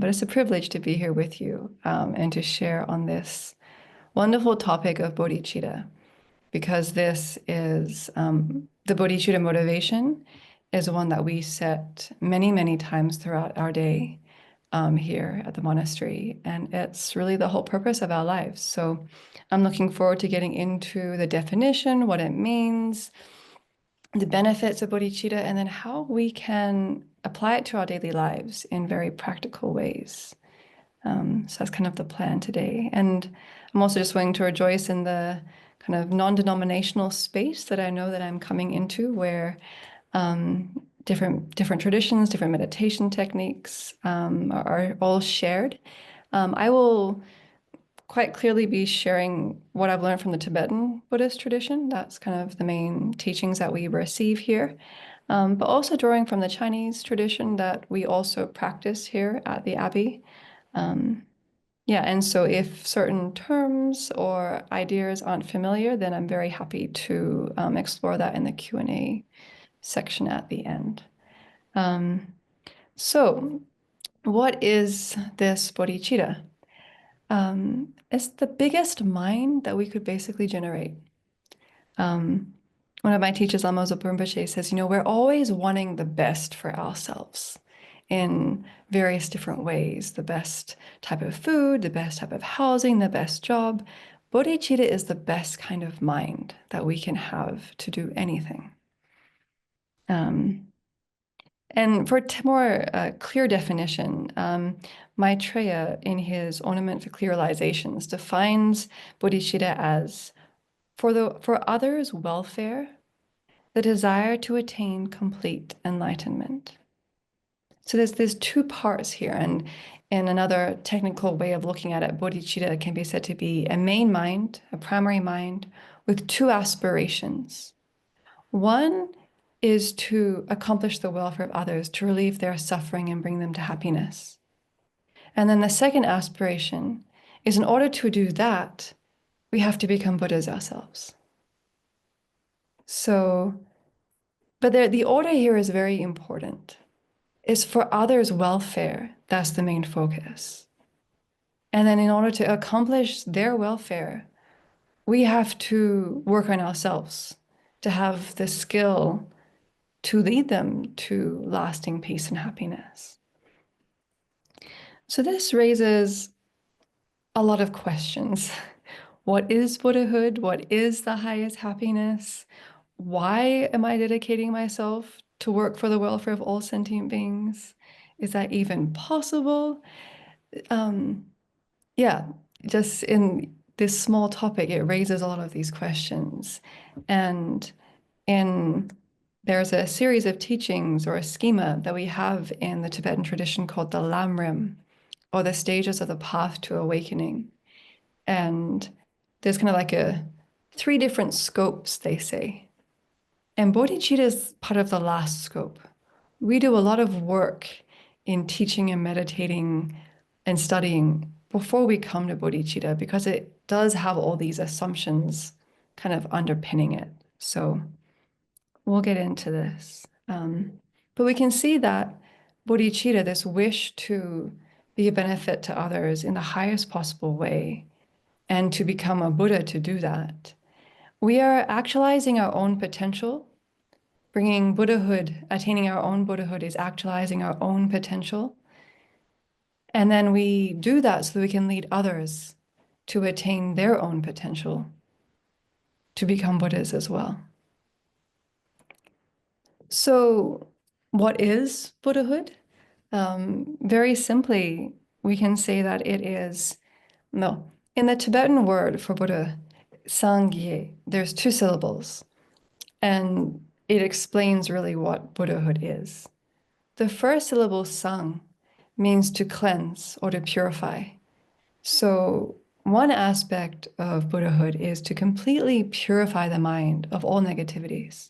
But it's a privilege to be here with you and to share on this wonderful topic of bodhicitta, because this is the bodhicitta motivation is one that we set many, many times throughout our day here at the monastery. And it's really the whole purpose of our lives. So I'm looking forward to getting into the definition, what it means, the benefits of bodhicitta, and then how we can apply it to our daily lives in very practical ways. So that's kind of the plan today. And I'm also just wanting to rejoice in the kind of non-denominational space that I know that I'm coming into, where different traditions, different meditation techniques are all shared. I will quite clearly be sharing what I've learned from the Tibetan Buddhist tradition. That's kind of the main teachings that we receive here. But also drawing from the Chinese tradition that we also practice here at the Abbey. Yeah, and so if certain terms or ideas aren't familiar, then I'm very happy to explore that in the Q&A section at the end. So what is this bodhicitta? It's the biggest mind that we could basically generate. One of my teachers, Lama Zopa Rinpoche, says, we're always wanting the best for ourselves in various different ways. The best type of food, the best type of housing, the best job. Bodhicitta is the best kind of mind that we can have to do anything. And for more clear definition, Maitreya, in his Ornament for Clear Realizations, defines bodhicitta as for others' welfare, the desire to attain complete enlightenment. So there's two parts here, and in another technical way of looking at it, bodhicitta can be said to be a main mind, a primary mind, with two aspirations. One is to accomplish the welfare of others, to relieve their suffering and bring them to happiness. And then the second aspiration is, in order to do that, we have to become Buddhas ourselves. So, but the order here is very important. It's for others' welfare. That's the main focus. And then in order to accomplish their welfare, we have to work on ourselves, to have the skill to lead them to lasting peace and happiness. So this raises a lot of questions. What is Buddhahood? What is the highest happiness? Why am I dedicating myself to work for the welfare of all sentient beings? Is that even possible? Yeah, just in this small topic, it raises a lot of these questions. And there's a series of teachings or a schema that we have in the Tibetan tradition called the Lamrim, or the stages of the path to awakening. And there's kind of like three different scopes, they say. And bodhicitta is part of the last scope. We do a lot of work in teaching and meditating and studying before we come to bodhicitta, because it does have all these assumptions kind of underpinning it. So we'll get into this. But we can see that bodhicitta, this wish to be a benefit to others in the highest possible way, and to become a Buddha to do that, we are actualizing our own potential. Bringing Buddhahood, attaining our own Buddhahood is actualizing our own potential. And then we do that so that we can lead others to attain their own potential, to become Buddhas as well. So what is Buddhahood? Very simply, we can say that it is, no, in the Tibetan word for Buddha, Sangye, there's two syllables, and it explains really what Buddhahood is. The first syllable, sang, means to cleanse or to purify. So one aspect of Buddhahood is to completely purify the mind of all negativities.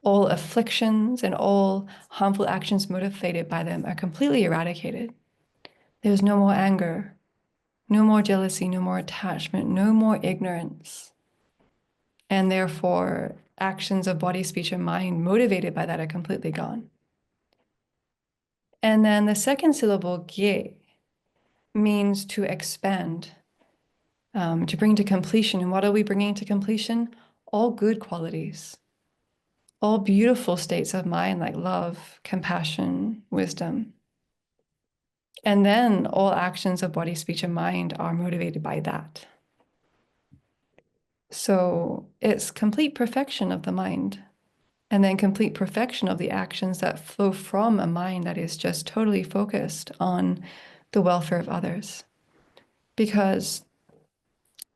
All afflictions and all harmful actions motivated by them are completely eradicated. There's no more anger, no more jealousy, no more attachment, no more ignorance. And therefore, actions of body, speech, and mind motivated by that are completely gone. And then the second syllable, ge, means to expand, to bring to completion. And what are we bringing to completion? All good qualities, all beautiful states of mind like love, compassion, wisdom. And then all actions of body, speech, and mind are motivated by that. So it's complete perfection of the mind, and then complete perfection of the actions that flow from a mind that is just totally focused on the welfare of others. Because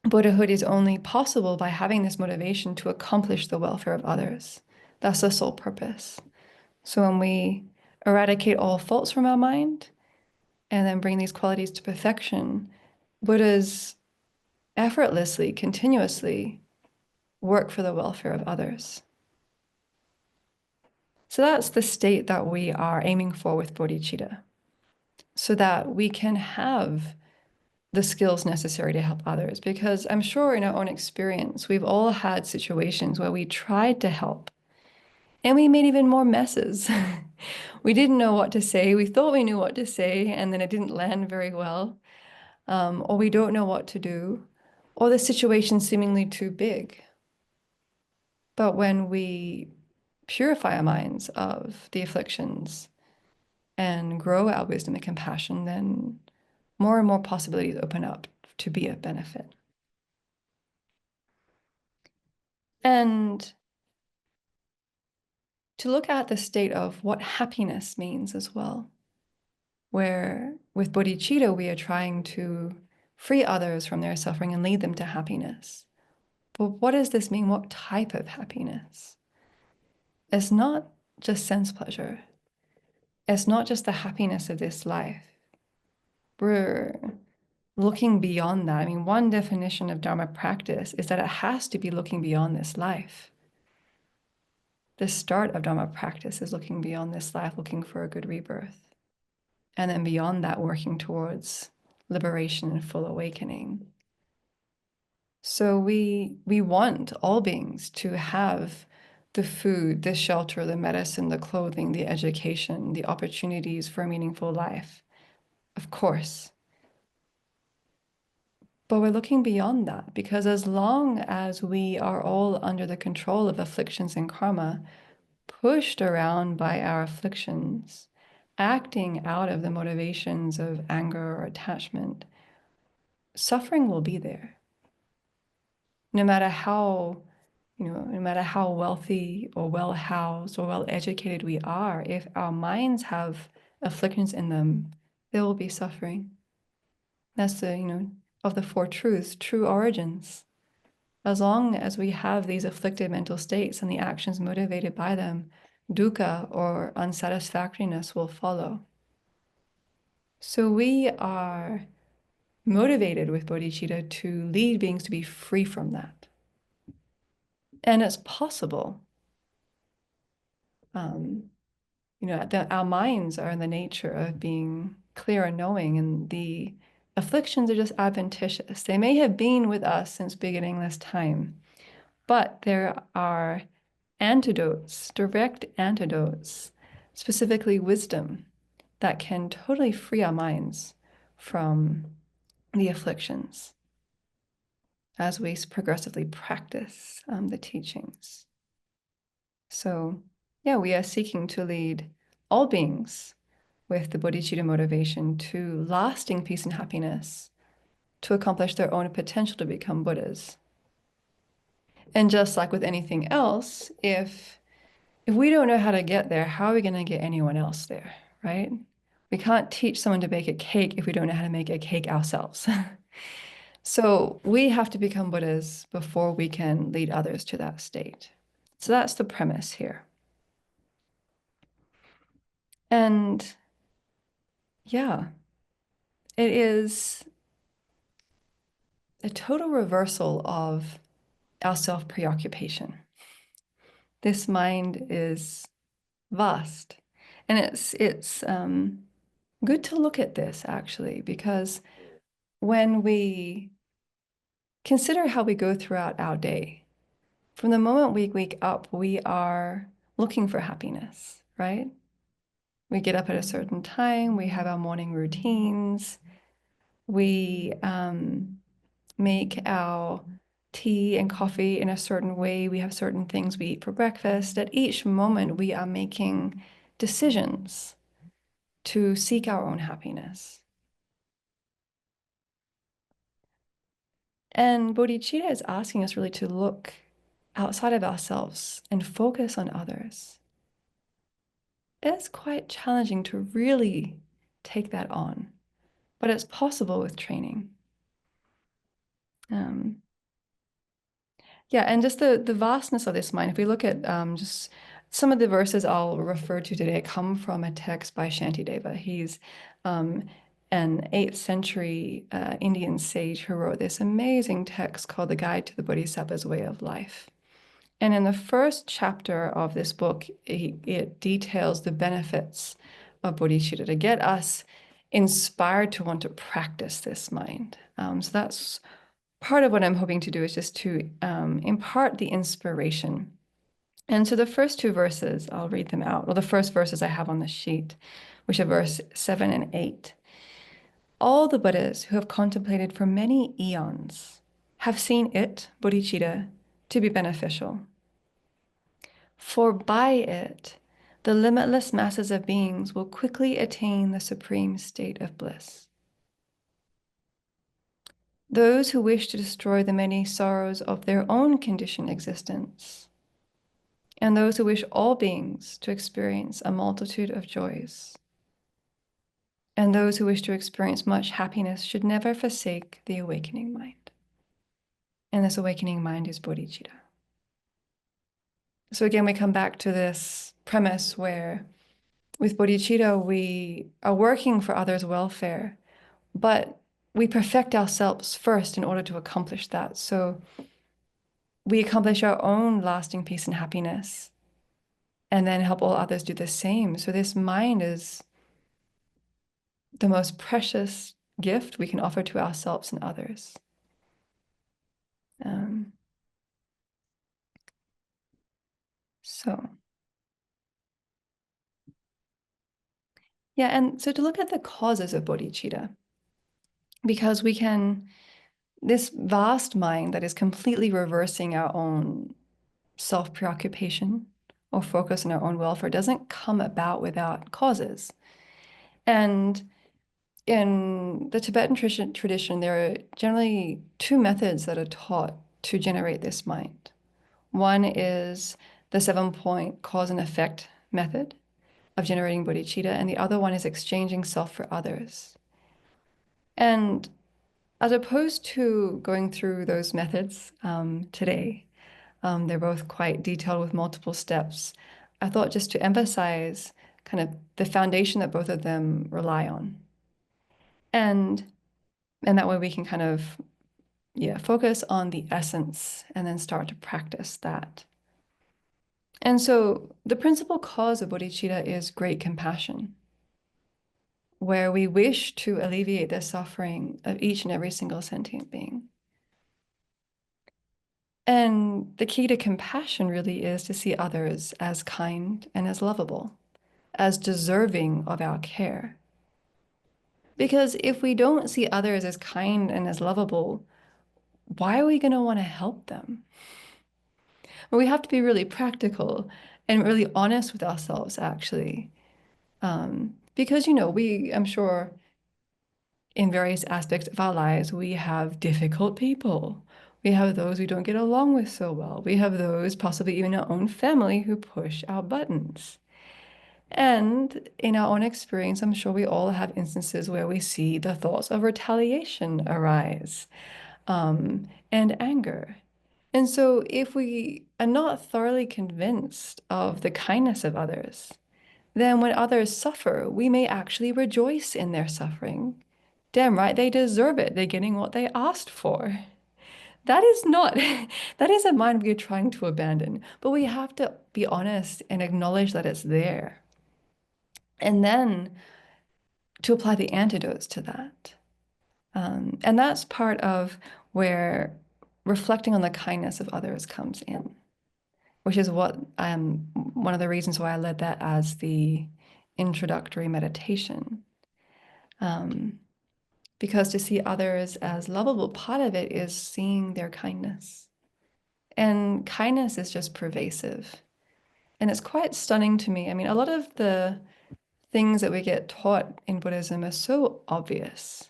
Buddhahood is only possible by having this motivation to accomplish the welfare of others. That's the sole purpose. So when we eradicate all faults from our mind and then bring these qualities to perfection, Buddhas effortlessly, continuously work for the welfare of others. So that's the state that we are aiming for with bodhicitta, so that we can have the skills necessary to help others. Because I'm sure in our own experience, we've all had situations where we tried to help and we made even more messes. We didn't know what to say. We thought we knew what to say, and then it didn't land very well. Or we don't know what to do, or the situation's seemingly too big. But when we purify our minds of the afflictions and grow our wisdom and compassion, then more and more possibilities open up to be of benefit. And to look at the state of what happiness means as well, where with bodhicitta, we are trying to free others from their suffering and lead them to happiness. But what does this mean? What type of happiness? It's not just sense pleasure. It's not just the happiness of this life. We're looking beyond that. I mean, one definition of Dharma practice is that it has to be looking beyond this life. The start of Dharma practice is looking beyond this life, looking for a good rebirth. And then beyond that, working towards liberation and full awakening. So we want all beings to have the food, the shelter, the medicine, the clothing, the education, the opportunities for a meaningful life. Of course. But we're looking beyond that, because as long as we are all under the control of afflictions and karma, pushed around by our afflictions, acting out of the motivations of anger or attachment, suffering will be there. No matter how, no matter how wealthy or well-housed or well-educated we are, if our minds have afflictions in them, there will be suffering. That's the, of the four truths, true origins. As long as we have these afflicted mental states and the actions motivated by them, dukkha or unsatisfactoriness will follow. So we are motivated with bodhicitta to lead beings to be free from that. And it's possible. Our minds are in the nature of being clear and knowing, and the afflictions are just adventitious. They may have been with us since beginningless time, but there are antidotes, direct antidotes, specifically wisdom, that can totally free our minds from the afflictions as we progressively practice the teachings. So, yeah, we are seeking to lead all beings with the bodhicitta motivation to lasting peace and happiness, to accomplish their own potential to become Buddhas. And just like with anything else, if we don't know how to get there, how are we going to get anyone else there, right? We can't teach someone to bake a cake if we don't know how to make a cake ourselves. So we have to become Buddhas before we can lead others to that state. So that's the premise here. And yeah, it is a total reversal of our self-preoccupation. This mind is vast, and it's good to look at this actually, because when we consider how we go throughout our day, from the moment we wake up, we are looking for happiness, right? We get up at a certain time, we have our morning routines, we make our tea and coffee in a certain way, we have certain things we eat for breakfast. At each moment, we are making decisions to seek our own happiness. And bodhicitta is asking us really to look outside of ourselves and focus on others. It's quite challenging to really take that on, but it's possible with training. Um, yeah, and just the vastness of this mind. If we look at just some of the verses I'll refer to today come from a text by Shantideva. He's an 8th century Indian sage who wrote this amazing text called The Guide to the Bodhisattva's Way of Life. And in the first chapter of this book, it details the benefits of bodhicitta to get us inspired to want to practice this mind. So that's part of what I'm hoping to do, is just to impart the inspiration. And so the first 2 verses, I'll read them out. Well, the first verses I have on the sheet, which are verse 7 and 8. All the Buddhas who have contemplated for many eons have seen it, bodhicitta, to be beneficial. For by it, the limitless masses of beings will quickly attain the supreme state of bliss. Those who wish to destroy the many sorrows of their own conditioned existence, and those who wish all beings to experience a multitude of joys, and those who wish to experience much happiness should never forsake the awakening mind. And this awakening mind is bodhicitta. So again, we come back to this premise where with bodhicitta, we are working for others' welfare, but we perfect ourselves first in order to accomplish that. So we accomplish our own lasting peace and happiness, and then help all others do the same. So this mind is the most precious gift we can offer to ourselves and others. Um, so, yeah, and so to look at the causes of bodhicitta, because we can, this vast mind that is completely reversing our own self-preoccupation or focus on our own welfare doesn't come about without causes. And in the Tibetan tradition, there are generally 2 methods that are taught to generate this mind. One is the 7-point cause and effect method of generating bodhicitta, and the other one is exchanging self for others. And as opposed to going through those methods today, they're both quite detailed with multiple steps. I thought just to emphasize kind of the foundation that both of them rely on. And that way we can kind of, focus on the essence and then start to practice that. And so the principal cause of bodhicitta is great compassion, where we wish to alleviate the suffering of each and every single sentient being. And the key to compassion really is to see others as kind and as lovable, as deserving of our care. Because if we don't see others as kind and as lovable, why are we going to want to help them? Well, we have to be really practical and really honest with ourselves, actually. Because, I'm sure in various aspects of our lives, we have difficult people. We have those we don't get along with so well. We have those, possibly even our own family, who push our buttons. And in our own experience, I'm sure we all have instances where we see the thoughts of retaliation arise, and anger. And so if we are not thoroughly convinced of the kindness of others, then when others suffer, we may actually rejoice in their suffering. Damn right, they deserve it. They're getting what they asked for. That is not, that is a mind we are trying to abandon. But we have to be honest and acknowledge that it's there. And then to apply the antidotes to that. And that's part of where reflecting on the kindness of others comes in, which is what one of the reasons why I led that as the introductory meditation. Because to see others as lovable, part of it is seeing their kindness. And kindness is just pervasive. And it's quite stunning to me. I mean, a lot of the things that we get taught in Buddhism are so obvious.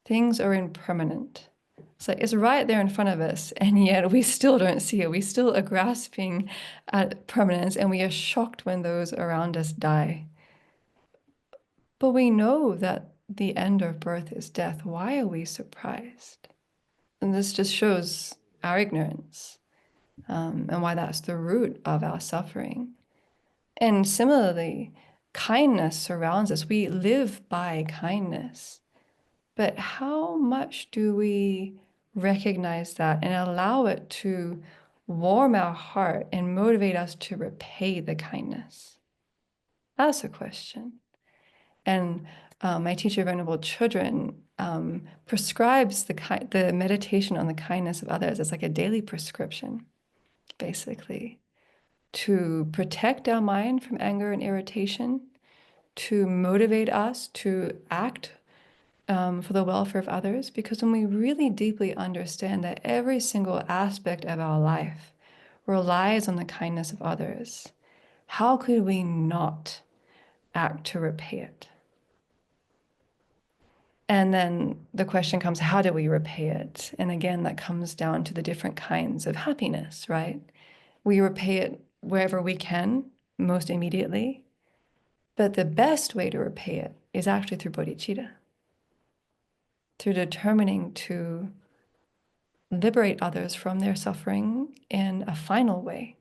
Things are impermanent. It's like it's right there in front of us, and yet we still don't see it. We still are grasping at permanence, and we are shocked when those around us die. But we know that the end of birth is death. Why are we surprised? And this just shows our ignorance, and why that's the root of our suffering. And similarly, kindness surrounds us. We live by kindness. But how much do we recognize that and allow it to warm our heart and motivate us to repay the kindness? That's a question. And my teacher, Venerable Chödrön, prescribes the meditation on the kindness of others as like a daily prescription, basically, to protect our mind from anger and irritation, to motivate us to act for the welfare of others. Because when we really deeply understand that every single aspect of our life relies on the kindness of others, how could we not act to repay it? And then the question comes, how do we repay it? And again, that comes down to the different kinds of happiness, right? We repay it wherever we can, most immediately. But the best way to repay it is actually through bodhicitta, through determining to liberate others from their suffering in a final way,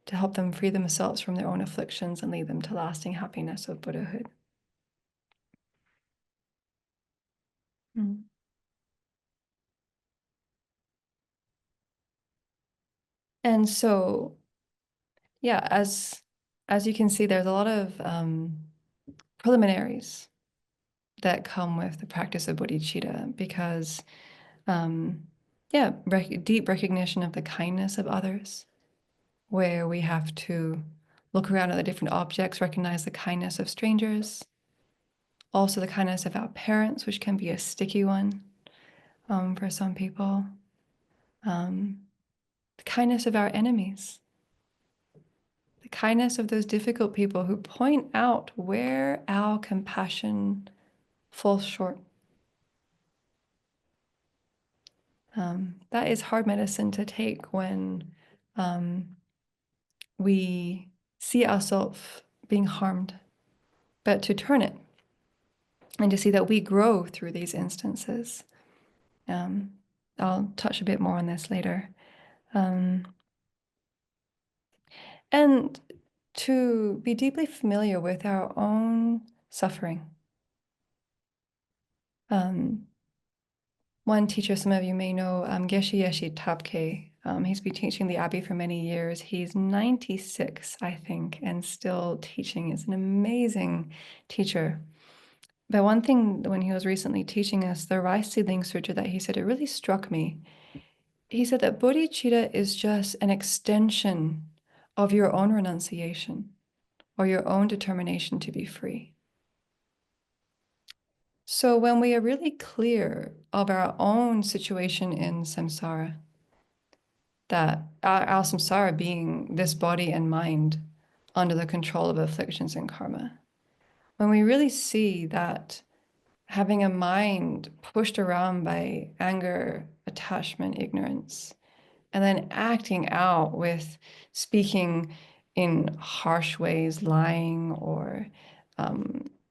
to help them free themselves from their own afflictions and lead them to lasting happiness of Buddhahood. Mm. And so, yeah, as you can see, there's a lot of preliminaries that come with the practice of bodhicitta, because yeah, deep recognition of the kindness of others, where we have to look around at the different objects, recognize the kindness of strangers, also the kindness of our parents, which can be a sticky one for some people, the kindness of our enemies, the kindness of those difficult people who point out where our compassion falls short. That is hard medicine to take when we see ourselves being harmed, but to turn it and to see that we grow through these instances. I'll touch a bit more on this later. And to be deeply familiar with our own suffering. One teacher some of you may know, Geshe Yeshe Tapke. He's been teaching the Abbey for many years. He's 96, I think, and still teaching. Is an amazing teacher. But one thing when he was recently teaching us the Rice Seedling Sutra that he said, it really struck me. He said that bodhicitta is just an extension of your own renunciation or your own determination to be free. So when we are really clear of our own situation in samsara, that our samsara being this body and mind under the control of afflictions and karma, when we really see that having a mind pushed around by anger, attachment, ignorance, and then acting out with speaking in harsh ways, lying, or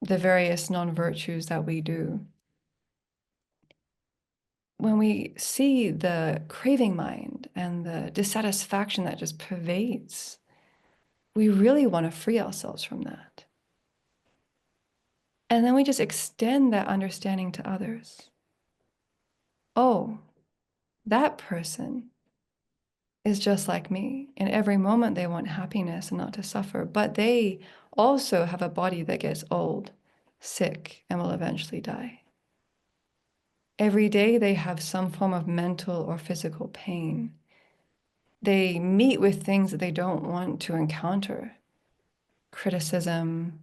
the various non-virtues that we do. When we see the craving mind and the dissatisfaction that just pervades, we really want to free ourselves from that. And then we just extend that understanding to others. Oh, that person is just like me. In every moment, they want happiness and not to suffer, but they also have a body that gets old, sick, and will eventually die. Every day, they have some form of mental or physical pain. They meet with things that they don't want to encounter: criticism,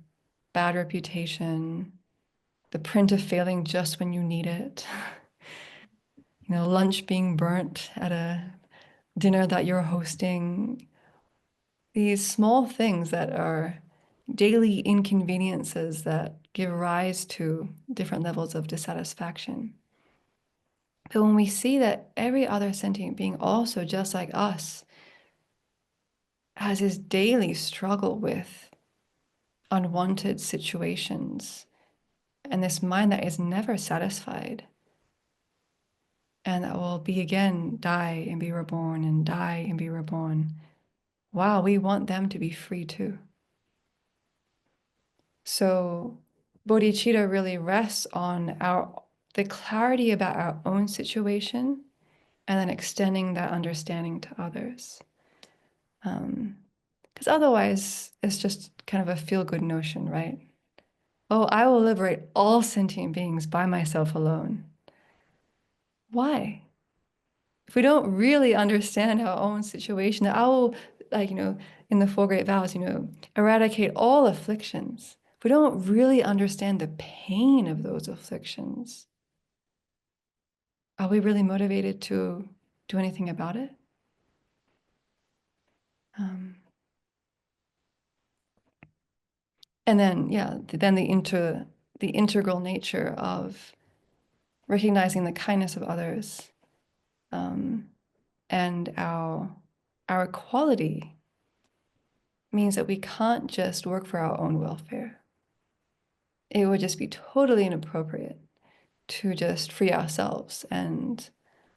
bad reputation, the print of failing just when you need it, lunch being burnt at a dinner that you're hosting, these small things that are daily inconveniences that give rise to different levels of dissatisfaction. But when we see that every other sentient being also, just like us, has his daily struggle with unwanted situations and this mind that is never satisfied and that will be again, die and be reborn and die and be reborn. Wow, we want them to be free too. So bodhicitta really rests on the clarity about our own situation and then extending that understanding to others. Because otherwise, it's just kind of a feel-good notion, right? Oh, I will liberate all sentient beings by myself alone. Why? If we don't really understand our own situation, I will, like, in the Four Great Vows, eradicate all afflictions. If we don't really understand the pain of those afflictions, are we really motivated to do anything about it? And then, yeah, then the integral nature of recognizing the kindness of others, and our equality means that we can't just work for our own welfare. It would just be totally inappropriate to just free ourselves and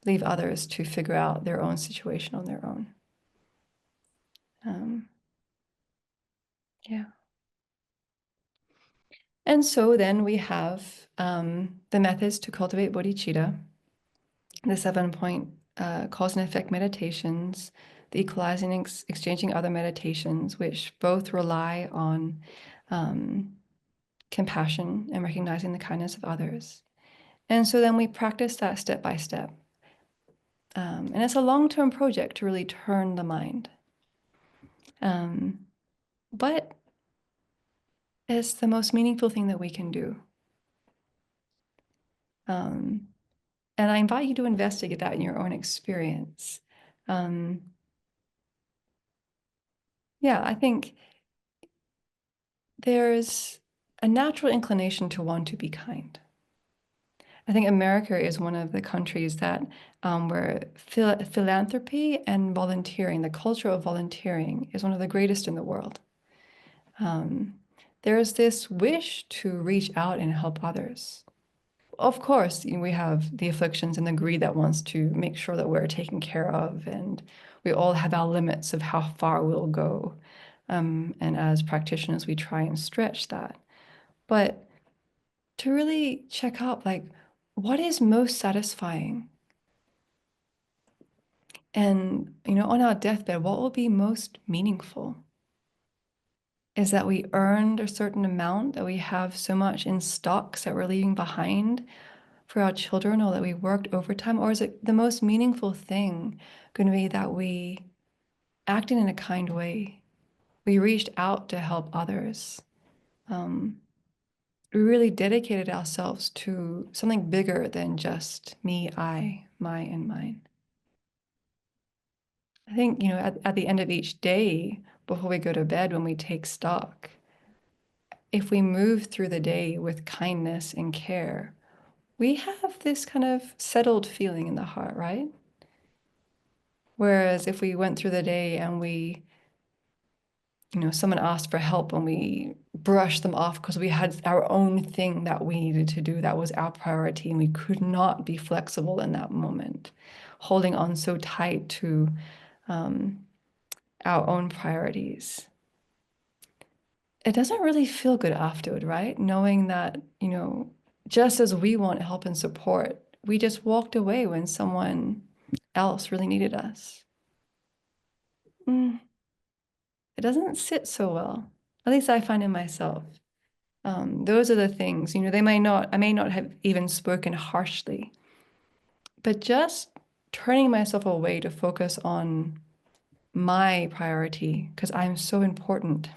leave others to figure out their own situation on their own. Yeah. And so then we have the methods to cultivate bodhicitta, the 7-point cause and effect meditations, the equalizing and exchanging other meditations, which both rely on compassion and recognizing the kindness of others. And so then we practice that step by step. And it's a long-term project to really turn the mind. But it's the most meaningful thing that we can do. And I invite you to investigate that in your own experience. Yeah, I think there's a natural inclination to want to be kind. I think America is one of the countries that where philanthropy and volunteering, the culture of volunteering, is one of the greatest in the world. There's this wish to reach out and help others. Of course, we have the afflictions and the greed that wants to make sure that we're taken care of, and we all have our limits of how far we'll go. And as practitioners, we try and stretch that. But to really check out, like, what is most satisfying? And, on our deathbed, what will be most meaningful? Is that we earned a certain amount, that we have so much in stocks that we're leaving behind for our children, or that we worked overtime? Or is it the most meaningful thing going to be that we acted in a kind way? We reached out to help others. We really dedicated ourselves to something bigger than just me, I, my, and mine. I think, at the end of each day, before we go to bed, when we take stock, if we move through the day with kindness and care, we have this kind of settled feeling in the heart, right? Whereas if we went through the day and someone asked for help and we brushed them off because we had our own thing that we needed to do, that was our priority, and we could not be flexible in that moment, holding on so tight to our own priorities. It doesn't really feel good afterward, right? Knowing that, just as we want help and support, we just walked away when someone else really needed us. It doesn't sit so well. At least I find in myself. Those are the things, I may not have even spoken harshly, but just turning myself away to focus on my priority because I'm so important.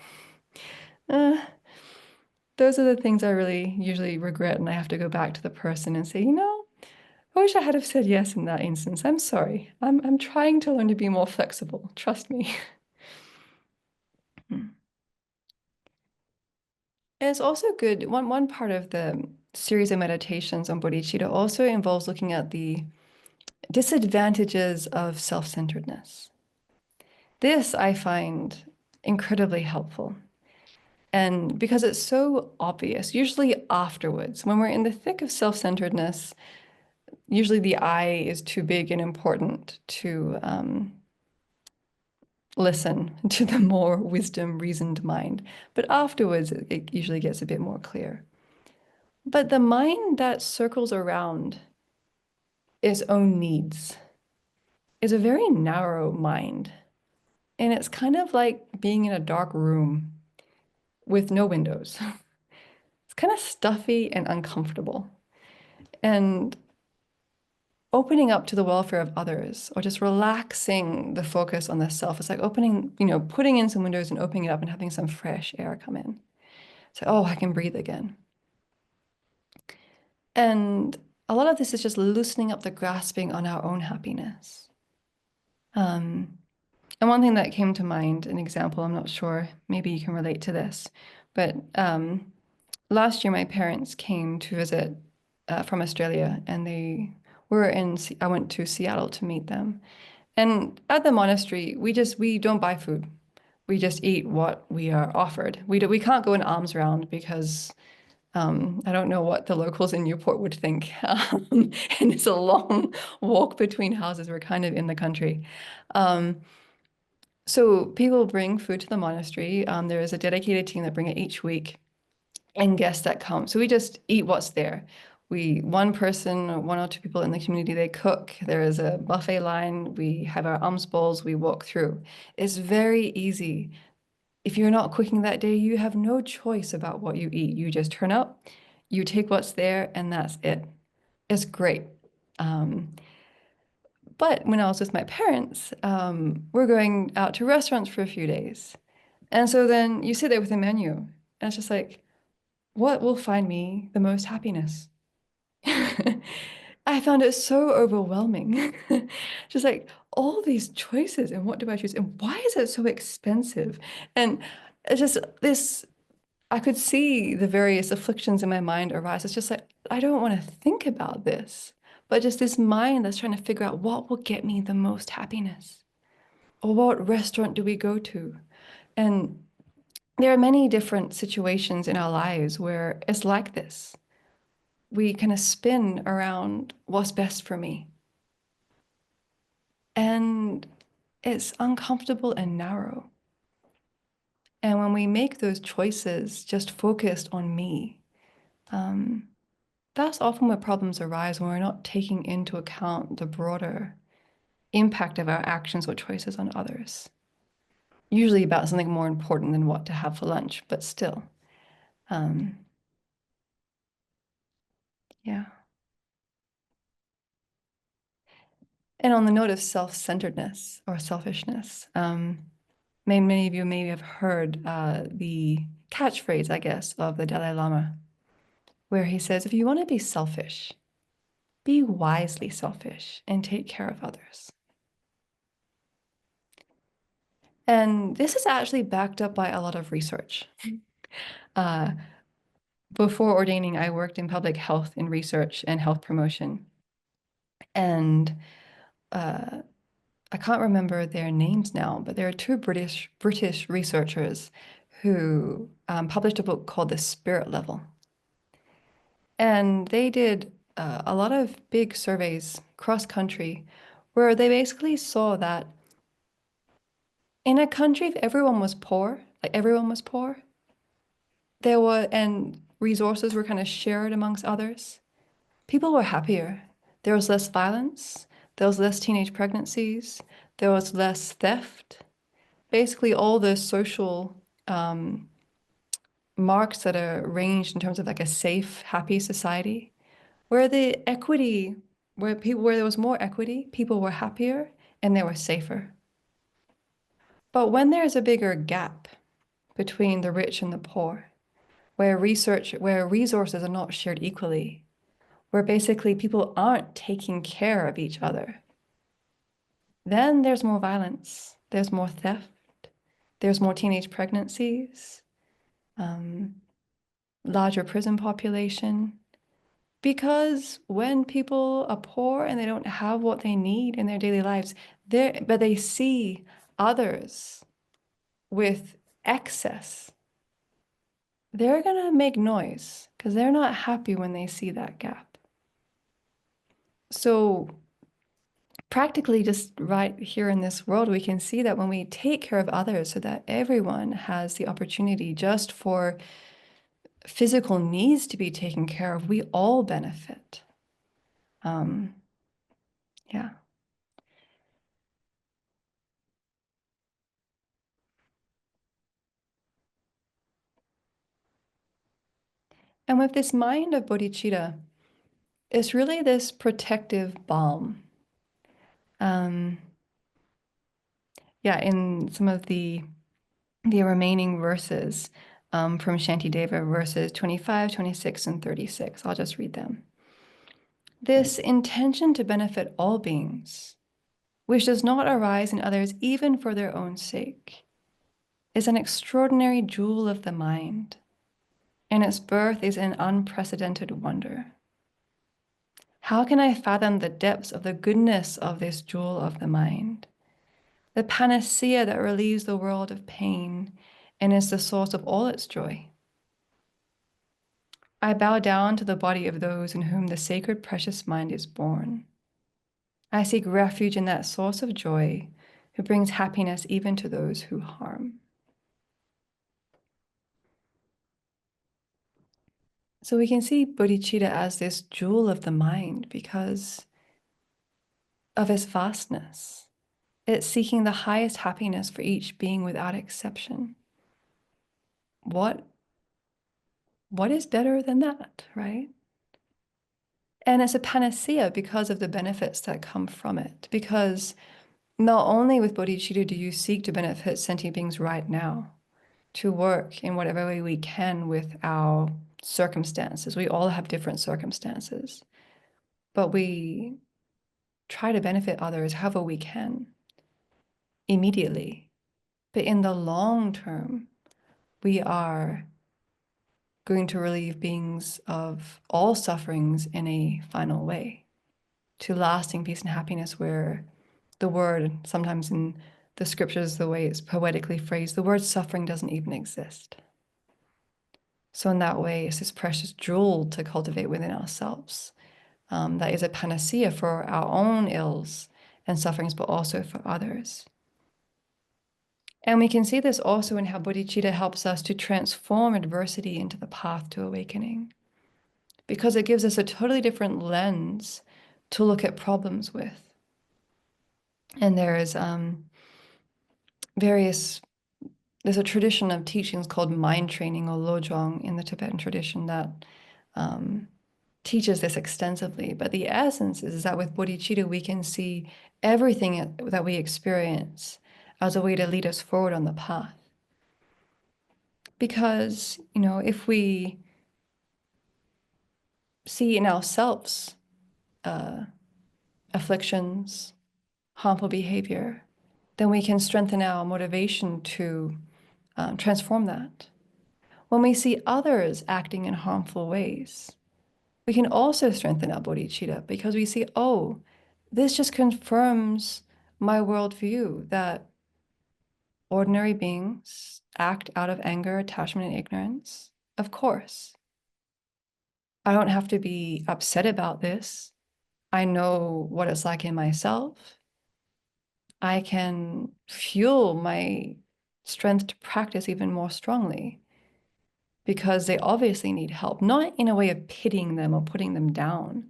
those are the things I really usually regret, and I have to go back to the person and say, I wish I had have said yes in that instance. I'm sorry. I'm trying to learn to be more flexible. Trust me. Hmm. And it's also good. One part of the series of meditations on bodhicitta also involves looking at the disadvantages of self-centeredness. This I find incredibly helpful. And because it's so obvious, usually afterwards, when we're in the thick of self-centeredness, usually the I is too big and important to listen to the more wisdom, reasoned mind. But afterwards, it usually gets a bit more clear. But the mind that circles around its own needs is a very narrow mind. And it's kind of like being in a dark room with no windows. It's kind of stuffy and uncomfortable. And opening up to the welfare of others or just relaxing the focus on the self. It's like opening, putting in some windows and opening it up and having some fresh air come in. So, oh, I can breathe again. And a lot of this is just loosening up the grasping on our own happiness. Um, and one thing that came to mind, an example, I'm not sure, maybe you can relate to this, but last year my parents came to visit from Australia, and I went to Seattle to meet them. And at the monastery, we don't buy food. We just eat what we are offered. We can't go in alms round because I don't know what the locals in Newport would think. And it's a long walk between houses. We're kind of in the country. Um, so people bring food to the monastery. There is a dedicated team that bring it each week, and guests that come. So we just eat what's there. One person or one or two people in the community, they cook. There is a buffet line. We have our alms bowls. We walk through. It's very easy. If you're not cooking that day, you have no choice about what you eat. You just turn up, you take what's there, and that's it. It's great. Um, but when I was with my parents, we're going out to restaurants for a few days. And so then you sit there with a menu, and it's just like, what will find me the most happiness? I found it so overwhelming. Just like all these choices, and what do I choose? And why is it so expensive? And it's just this, I could see the various afflictions in my mind arise. It's just like, I don't want to think about this, but just this mind that's trying to figure out what will get me the most happiness, or what restaurant do we go to? And there are many different situations in our lives where it's like this. We kind of spin around what's best for me. And it's uncomfortable and narrow. And when we make those choices just focused on me, um, that's often where problems arise, when we're not taking into account the broader impact of our actions or choices on others. Usually about something more important than what to have for lunch, but still. Um, yeah. And on the note of self-centeredness or selfishness, many of you maybe have heard the catchphrase, I guess, of the Dalai Lama, where he says, if you want to be selfish, be wisely selfish and take care of others. And this is actually backed up by a lot of research. Uh, Before ordaining, I worked in public health in research and health promotion. And uh, I can't remember their names now, but there are two British researchers who published a book called The Spirit Level. And they did a lot of big surveys cross country where they basically saw that in a country, if everyone was poor, like everyone was poor, and resources were kind of shared amongst others, people were happier. There was less violence, there was less teenage pregnancies, there was less theft. Basically, all the social marks that are ranged in terms of like a safe, happy society, where the equity, where there was more equity, people were happier and they were safer. But when there's a bigger gap between the rich and the poor, where resources are not shared equally, where basically people aren't taking care of each other, then there's more violence, there's more theft, there's more teenage pregnancies, larger prison population. Because when people are poor and they don't have what they need in their daily lives, but they see others with excess, they're going to make noise because they're not happy when they see that gap. So practically just right here in this world, we can see that when we take care of others so that everyone has the opportunity just for physical needs to be taken care of, we all benefit. Yeah. And with this mind of bodhicitta, it's really this protective balm. Yeah, in some of the remaining verses from Shantideva, verses 25, 26, and 36. I'll just read them. This intention to benefit all beings, which does not arise in others even for their own sake, is an extraordinary jewel of the mind, and its birth is an unprecedented wonder. How can I fathom the depths of the goodness of this jewel of the mind, the panacea that relieves the world of pain and is the source of all its joy? I bow down to the body of those in whom the sacred precious mind is born. I seek refuge in that source of joy who brings happiness even to those who harm. So we can see bodhicitta as this jewel of the mind because of its vastness. It's seeking the highest happiness for each being without exception. What is better than that, right? And it's a panacea because of the benefits that come from it. Because not only with bodhicitta do you seek to benefit sentient beings right now, to work in whatever way we can with our circumstances. We all have different circumstances, but we try to benefit others however we can immediately. But in the long term, we are going to relieve beings of all sufferings in a final way, to lasting peace and happiness, where the word, sometimes in the scriptures, the way it's poetically phrased, the word suffering doesn't even exist. So in that way, it's this precious jewel to cultivate within ourselves. That is a panacea for our own ills and sufferings, but also for others. And we can see this also in how bodhicitta helps us to transform adversity into the path to awakening, because it gives us a totally different lens to look at problems with. And there's there's a tradition of teachings called mind training or lojong in the Tibetan tradition that teaches this extensively. But the essence is that with bodhicitta, we can see everything that we experience as a way to lead us forward on the path. Because, if we see in ourselves afflictions, harmful behavior, then we can strengthen our motivation to transform that. When we see others acting in harmful ways, we can also strengthen our bodhicitta because we see, oh, this just confirms my worldview that ordinary beings act out of anger, attachment, and ignorance. Of course. I don't have to be upset about this. I know what it's like in myself. I can fuel my strength to practice even more strongly because they obviously need help, not in a way of pitying them or putting them down,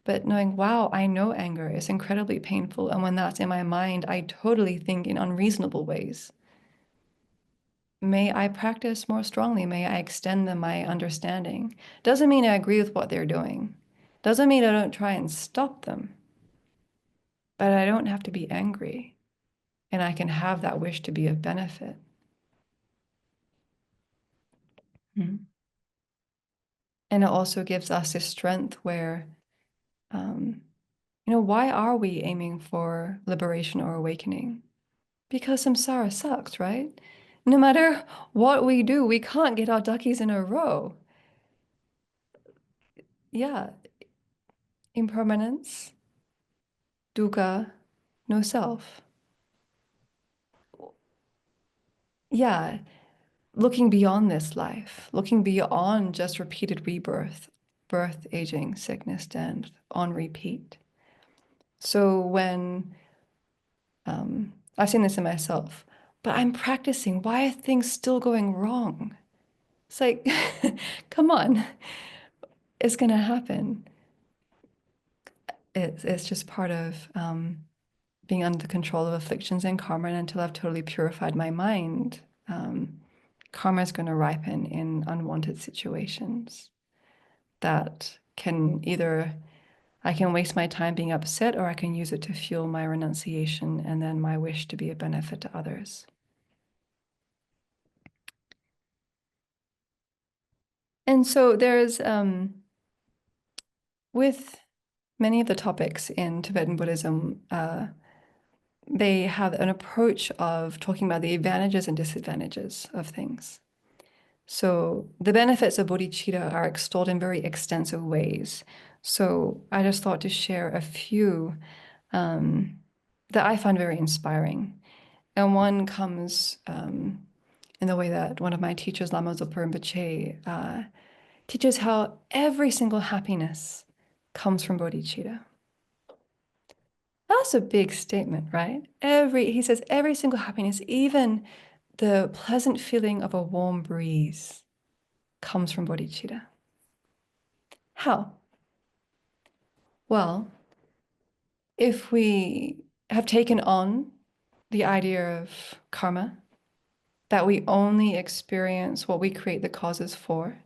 but knowing, wow, I know anger is incredibly painful. And when that's in my mind, I totally think in unreasonable ways. May I practice more strongly? May I extend them my understanding? Doesn't mean I agree with what they're doing. Doesn't mean I don't try and stop them. But I don't have to be angry. And I can have that wish to be of benefit. Mm-hmm. And it also gives us this strength where, why are we aiming for liberation or awakening? Because samsara sucks, right? No matter what we do, we can't get our duckies in a row. Yeah, impermanence, dukkha, no self. Yeah, looking beyond this life, looking beyond just repeated rebirth, birth, aging, sickness, death on repeat. So when I've seen this in myself, but I'm practicing, why are things still going wrong? It's like, come on, it's gonna happen. It's just part of being under the control of afflictions and karma. And until I've totally purified my mind, karma is going to ripen in unwanted situations that can either, I can waste my time being upset, or I can use it to fuel my renunciation and then my wish to be a benefit to others. And so there's, with many of the topics in Tibetan Buddhism, they have an approach of talking about the advantages and disadvantages of things. So the benefits of bodhicitta are extolled in very extensive ways. So I just thought to share a few that I find very inspiring. And one comes in the way that one of my teachers, Lama Zopa Rinpoche, teaches how every single happiness comes from bodhicitta. That's a big statement, right? He says every single happiness, even the pleasant feeling of a warm breeze, comes from bodhicitta. How? Well, if we have taken on the idea of karma, that we only experience what we create the causes for,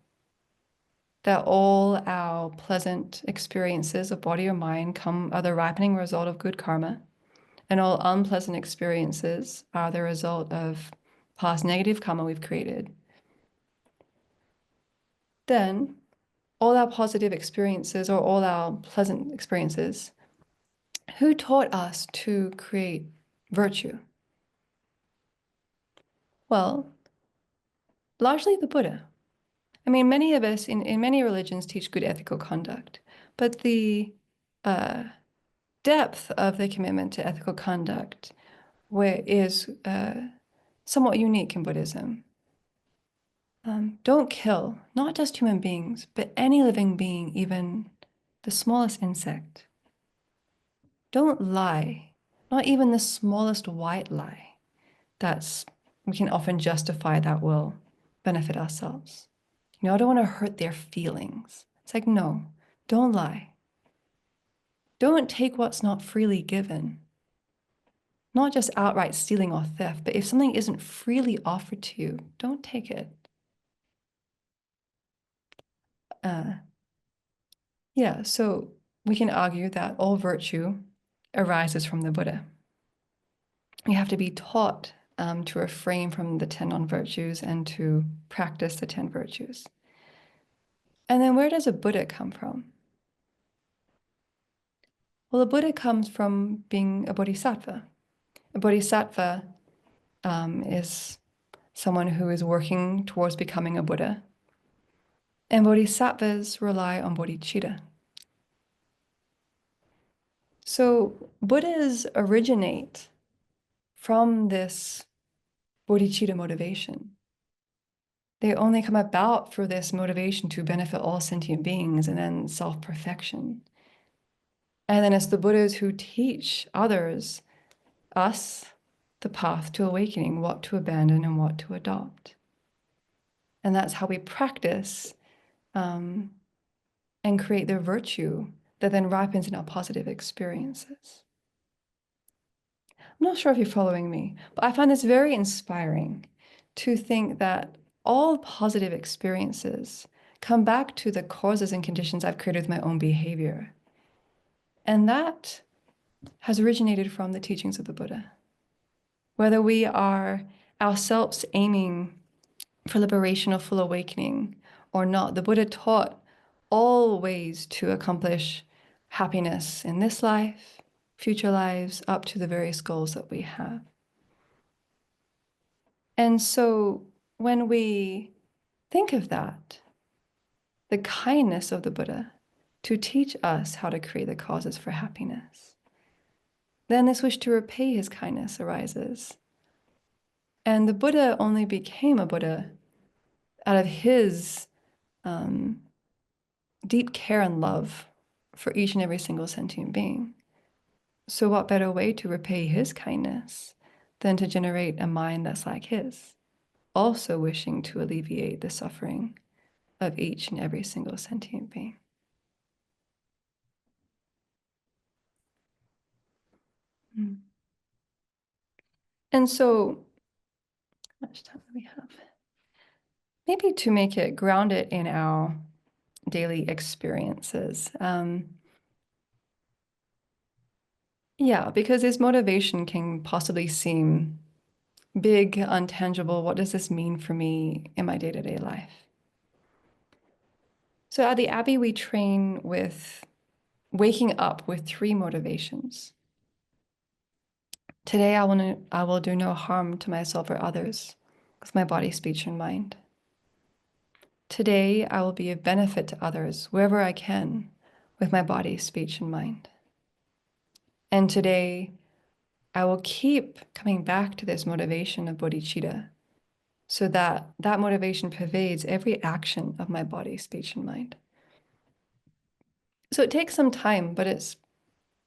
that all our pleasant experiences of body or mind are the ripening result of good karma, and all unpleasant experiences are the result of past negative karma we've created, then all our positive experiences or all our pleasant experiences, who taught us to create virtue? Well, largely the Buddha. I mean, many of us in many religions teach good ethical conduct, but the depth of the commitment to ethical conduct is somewhat unique in Buddhism. Don't kill, not just human beings, but any living being, even the smallest insect. Don't lie, not even the smallest white lie. We can often justify that will benefit ourselves. I don't want to hurt their feelings. It's like, no, don't lie. Don't take what's not freely given. Not just outright stealing or theft, but if something isn't freely offered to you, don't take it. Yeah, so we can argue that all virtue arises from the Buddha. We have to be taught to refrain from the 10 non-virtues and to practice the 10 virtues. And then where does a Buddha come from? Well, a Buddha comes from being a bodhisattva. A bodhisattva is someone who is working towards becoming a Buddha. And bodhisattvas rely on bodhicitta. So Buddhas originate from this bodhicitta motivation. They only come about for this motivation to benefit all sentient beings and then self-perfection. And then it's the Buddhas who teach others, us, the path to awakening, what to abandon and what to adopt. And that's how we practice and create the virtue that then ripens in our positive experiences. I'm not sure if you're following me, but I find this very inspiring to think that all positive experiences come back to the causes and conditions I've created with my own behavior. And that has originated from the teachings of the Buddha. Whether we are ourselves aiming for liberation or full awakening or not, the Buddha taught all ways to accomplish happiness in this life, future lives, up to the various goals that we have. And so when we think of that, the kindness of the Buddha to teach us how to create the causes for happiness, then this wish to repay his kindness arises. And the Buddha only became a Buddha out of his deep care and love for each and every single sentient being. So what better way to repay his kindness than to generate a mind that's like his, also wishing to alleviate the suffering of each and every single sentient being. And so, how much time do we have? Maybe to make it grounded in our daily experiences. Yeah, because this motivation can possibly seem big, untangible. What does this mean for me in my day-to-day life? So at the Abbey, we train with waking up with 3 motivations. Today, I will do no harm to myself or others with my body, speech, and mind. Today, I will be of benefit to others wherever I can with my body, speech, and mind. And today, I will keep coming back to this motivation of bodhicitta so that that motivation pervades every action of my body, speech, and mind. So it takes some time, but it's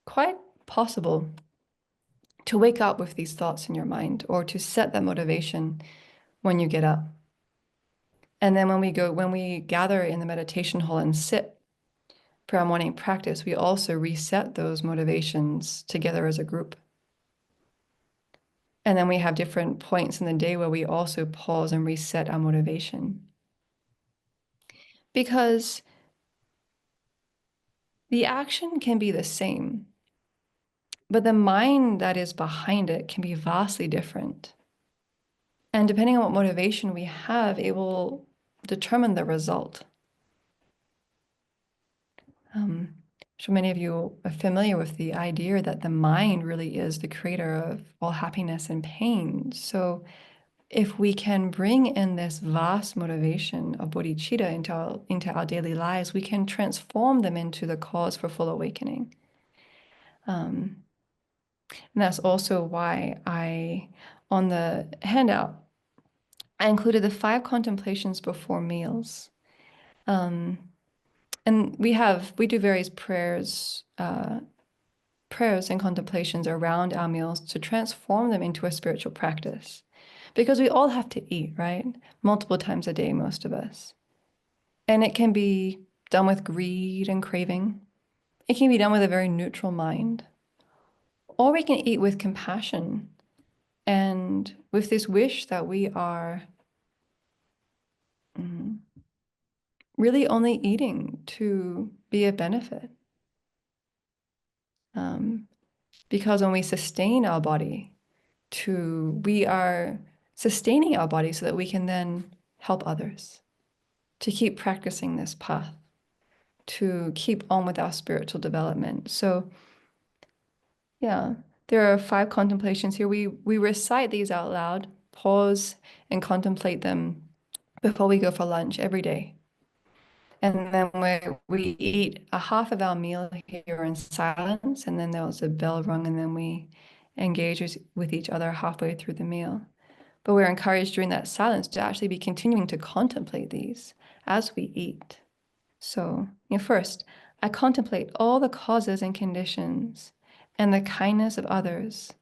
quite possible to wake up with these thoughts in your mind or to set that motivation when you get up. And then when we gather in the meditation hall and sit for our morning practice, we also reset those motivations together as a group. And then we have different points in the day where we also pause and reset our motivation. Because the action can be the same, but the mind that is behind it can be vastly different. And depending on what motivation we have, it will determine the result. I'm sure many of you are familiar with the idea that the mind really is the creator of all happiness and pain. So if we can bring in this vast motivation of bodhicitta into our daily lives, we can transform them into the cause for full awakening. And that's also why on the handout, I included the 5 contemplations before meals. And we do various prayers and contemplations around our meals to transform them into a spiritual practice. Because we all have to eat, right? Multiple times a day, most of us. And it can be done with greed and craving. It can be done with a very neutral mind. Or we can eat with compassion and with this wish that we are really only eating to be a benefit. Because when we sustain our body, we are sustaining our body so that we can then help others to keep practicing this path, to keep on with our spiritual development. So yeah, there are 5 contemplations here. We recite these out loud, pause and contemplate them before we go for lunch every day. And then we eat a half of our meal here in silence, and then there was a bell rung, and then we engage with each other halfway through the meal. But we're encouraged during that silence to actually be continuing to contemplate these as we eat. So, first, I contemplate all the causes and conditions and the kindness of others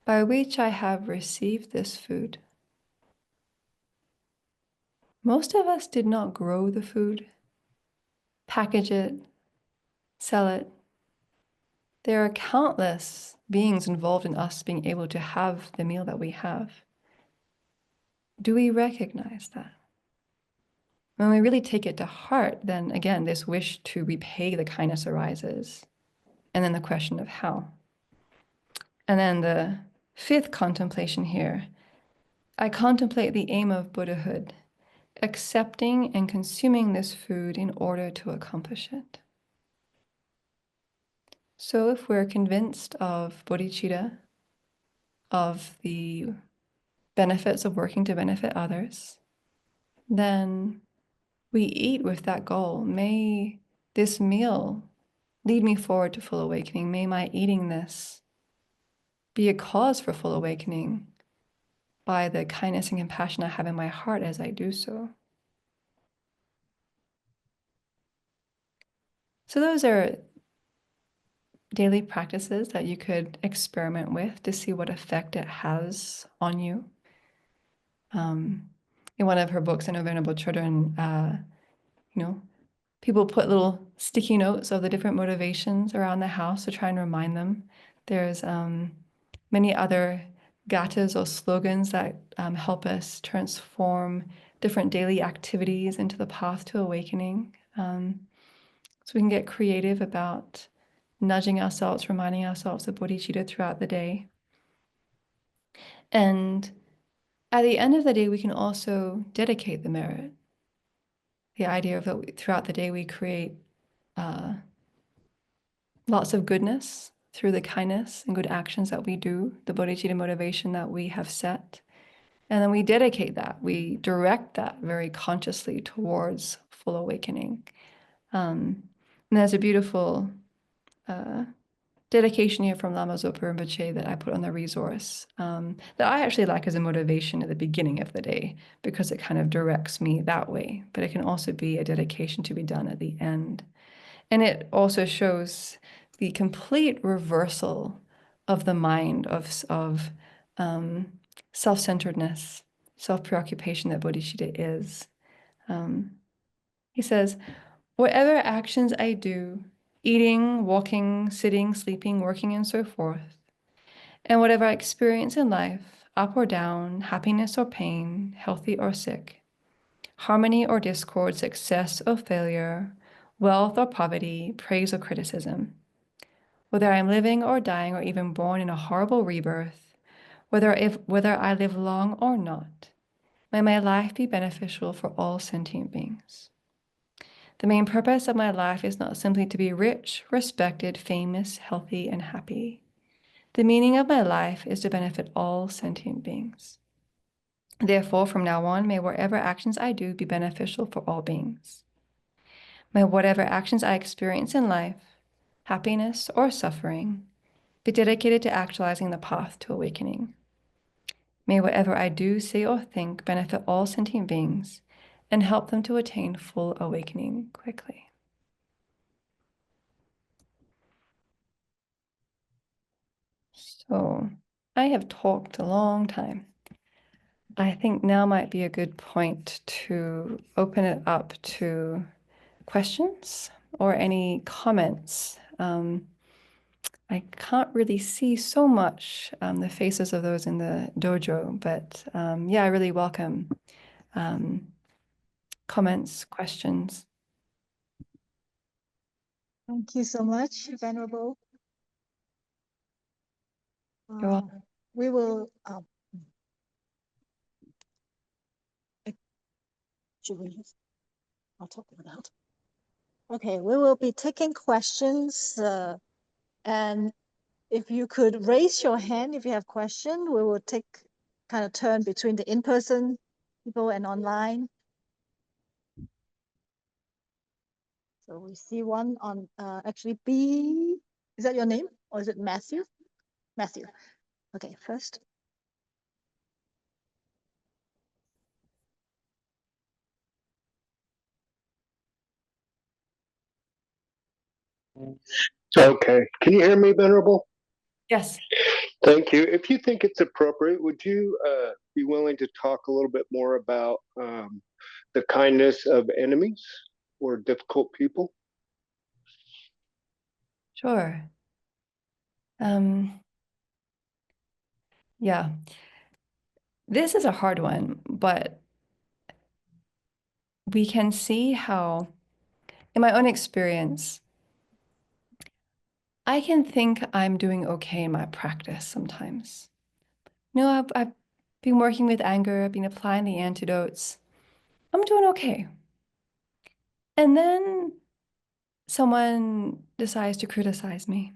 by which I have received this food. Most of us did not grow the food, package it, sell it. There are countless beings involved in us being able to have the meal that we have. Do we recognize that? When we really take it to heart, then again, this wish to repay the kindness arises. And then the question of how. And then the 5th contemplation here, I contemplate the aim of Buddhahood accepting and consuming this food in order to accomplish it. So if we're convinced of bodhicitta, of the benefits of working to benefit others, then we eat with that goal. May this meal lead me forward to full awakening. May my eating this be a cause for full awakening by the kindness and compassion I have in my heart as I do so. So those are daily practices that you could experiment with to see what effect it has on you. In one of her books, I know Venerable Children, people put little sticky notes of the different motivations around the house to try and remind them. There's many other gathas or slogans that help us transform different daily activities into the path to awakening. So we can get creative about nudging ourselves, reminding ourselves of bodhicitta throughout the day. And at the end of the day, we can also dedicate the merit. The idea of that throughout the day we create lots of goodness through the kindness and good actions that we do, the bodhicitta motivation that we have set. And then we dedicate that, we direct that very consciously towards full awakening. And there's a beautiful dedication here from Lama Zopa Rinpoche that I put on the resource that I actually like as a motivation at the beginning of the day because it kind of directs me that way. But it can also be a dedication to be done at the end. And it also shows the complete reversal of the mind of self-centeredness, self-preoccupation that bodhicitta is. He says, whatever actions I do, eating, walking, sitting, sleeping, working, and so forth, and whatever I experience in life, up or down, happiness or pain, healthy or sick, harmony or discord, success or failure, wealth or poverty, praise or criticism, whether I am living or dying or even born in a horrible rebirth, whether I live long or not, may my life be beneficial for all sentient beings. The main purpose of my life is not simply to be rich, respected, famous, healthy, and happy. The meaning of my life is to benefit all sentient beings. Therefore, from now on, may whatever actions I do be beneficial for all beings. May whatever actions I experience in life, happiness or suffering, be dedicated to actualizing the path to awakening. May whatever I do, say, or think benefit all sentient beings and help them to attain full awakening quickly. So I have talked a long time. I think now might be a good point to open it up to questions or any comments. I can't really see so much the faces of those in the dojo, but yeah, I really welcome comments, questions. Thank you so much, Venerable. You're welcome. We will. I'll talk about. Okay, we will be taking questions, and if you could raise your hand if you have question, we will take kind of turn between the in-person people and online. So we see one on actually B. Is that your name or is it Matthew? Matthew. Okay, first. Okay. Can you hear me, Venerable? Yes. Thank you. If you think it's appropriate, would you be willing to talk a little bit more about the kindness of enemies or difficult people? Sure. Yeah. This is a hard one, but we can see how, in my own experience, I can think I'm doing okay in my practice sometimes. I've been working with anger, I've been applying the antidotes, I'm doing okay. And then someone decides to criticize me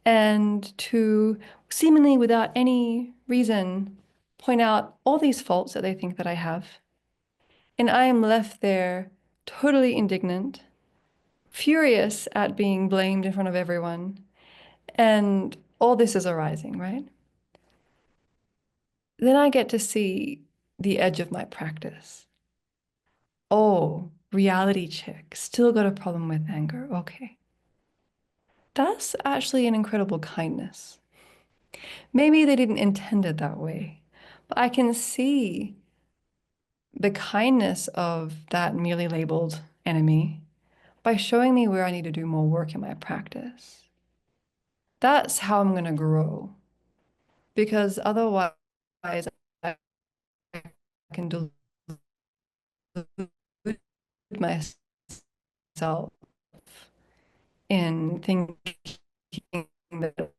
and to seemingly without any reason point out all these faults that they think that I have. And I am left there totally indignant, furious at being blamed in front of everyone. And all this is arising, right? Then I get to see the edge of my practice. Oh, reality check. Still got a problem with anger. Okay. That's actually an incredible kindness. Maybe they didn't intend it that way, but I can see the kindness of that merely labeled enemy by showing me where I need to do more work in my practice. That's how I'm going to grow, because otherwise I can delude myself in thinking that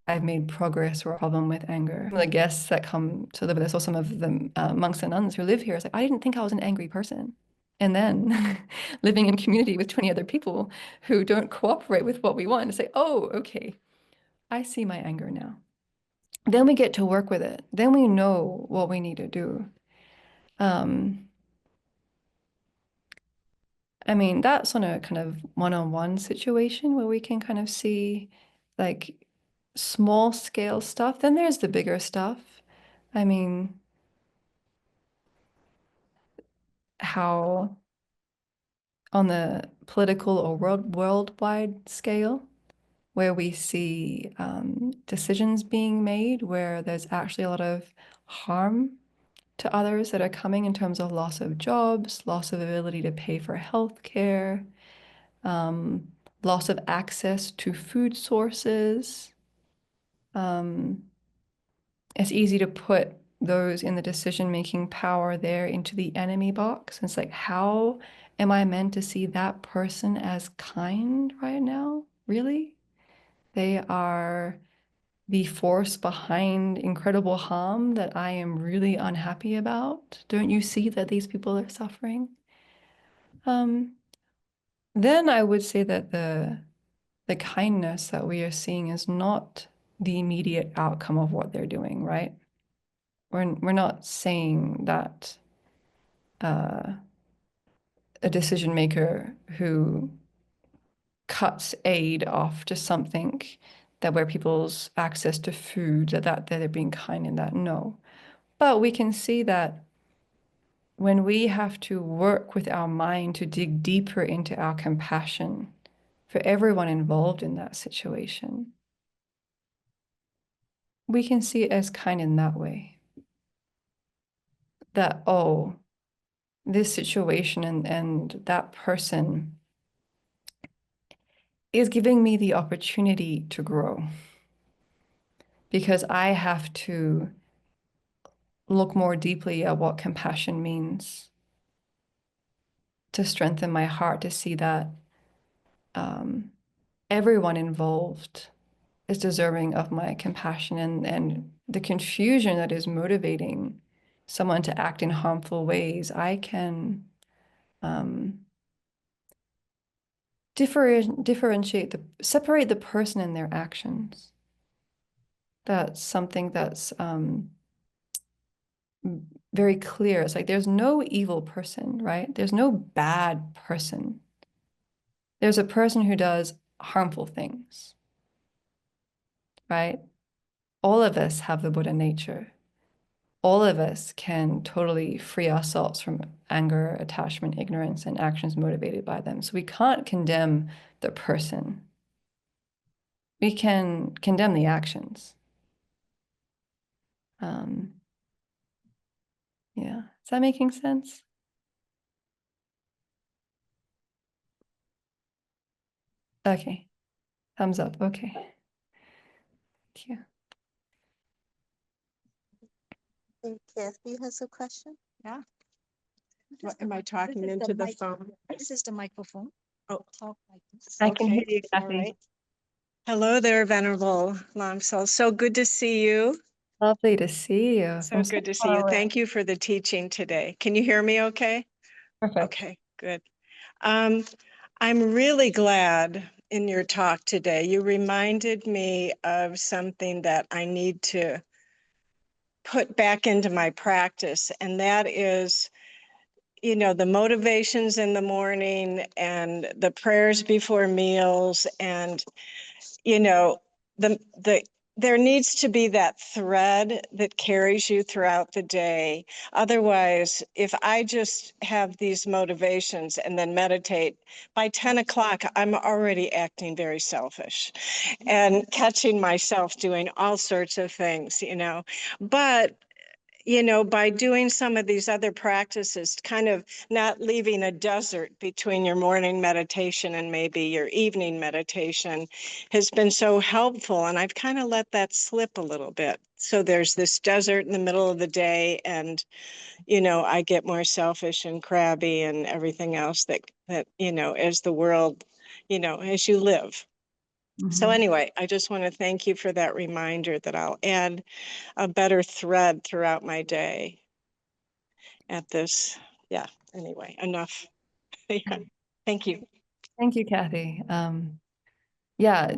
I've made progress or a problem with anger. The guests that come to live with us, or some of the monks and nuns who live here, it's like, I didn't think I was an angry person. And then living in community with 20 other people who don't cooperate with what we want and say, oh, okay, I see my anger now. Then we get to work with it. Then we know what we need to do. I mean, that's on a kind of one-on-one situation where we can kind of see like small scale stuff. Then there's the bigger stuff. I mean, how on the political or worldwide scale, where we see decisions being made where there's actually a lot of harm to others that are coming in terms of loss of jobs, loss of ability to pay for healthcare, loss of access to food sources. It's easy to put those in the decision-making power there into the enemy box. It's like, how am I meant to see that person as kind right now? Really? They are the force behind incredible harm that I am really unhappy about. Don't you see that these people are suffering? Then I would say that the kindness that we are seeing is not the immediate outcome of what they're doing, right? We're not saying that a decision maker who cuts aid off to something that where people's access to food, that they're being kind in that. No. But we can see that when we have to work with our mind to dig deeper into our compassion for everyone involved in that situation, we can see it as kind in that way. That, oh, this situation and that person is giving me the opportunity to grow, because I have to look more deeply at what compassion means, to strengthen my heart, to see that everyone involved is deserving of my compassion, and the confusion that is motivating someone to act in harmful ways, I can separate the person and their actions. That's something that's very clear. It's like there's no evil person, right? There's no bad person. There's a person who does harmful things, right? All of us have the Buddha nature. All of us can totally free ourselves from anger, attachment, ignorance, and actions motivated by them. So we can't condemn the person. We can condemn the actions. Yeah, is that making sense? Okay, thumbs up, okay. Thank you. I think Kathy has a question. Yeah. This is Am I mic- talking this is into the mic- phone? This is the microphone. Oh. Talk like this. I can hear you, All Kathy. right. Hello there, Venerable Lam Sol. So good to see you. Lovely to see you So from good to see far you. away. Thank you for the teaching today. Can you hear me okay? Perfect. Okay, good. I'm really glad in your talk today. You reminded me of something that I need to put back into my practice, and that is, you know, the motivations in the morning and the prayers before meals, and you know, the there needs to be that thread that carries you throughout the day. Otherwise, if I just have these motivations and then meditate, by 10 o'clock, I'm already acting very selfish and catching myself doing all sorts of things, you know. But you know, by doing some of these other practices, kind of not leaving a desert between your morning meditation and maybe your evening meditation has been so helpful. And I've kind of let that slip a little bit. So there's this desert in the middle of the day, and, you know, I get more selfish and crabby and everything else that, you know, as the world, you know, as you live. So Mhm. anyway, I just want to thank you for that reminder that I'll add a better thread throughout my day at this. Yeah, anyway, enough. Yeah. Thank you. Thank you, Kathy. Yeah,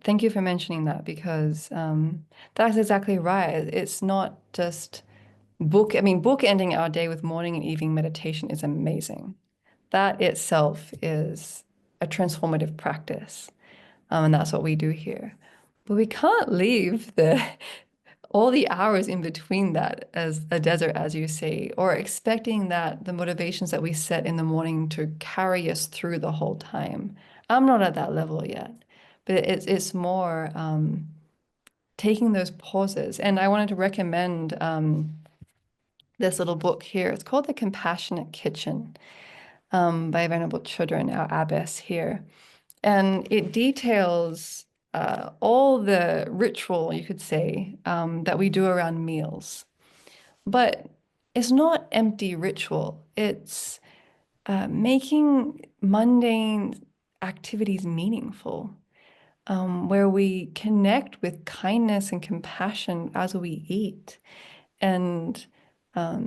thank you for mentioning that because that's exactly right. It's not just bookending our day with morning and evening meditation is amazing. That itself is a transformative practice. And that's what we do here. But we can't leave all the hours in between that as a desert, as you say, or expecting that the motivations that we set in the morning to carry us through the whole time. I'm not at that level yet, but it's more taking those pauses. And I wanted to recommend this little book here. It's called The Compassionate Kitchen by Venerable Chodron, our abbess here. And it details all the ritual, you could say, that we do around meals. But it's not empty ritual. It's making mundane activities meaningful, where we connect with kindness and compassion as we eat. And I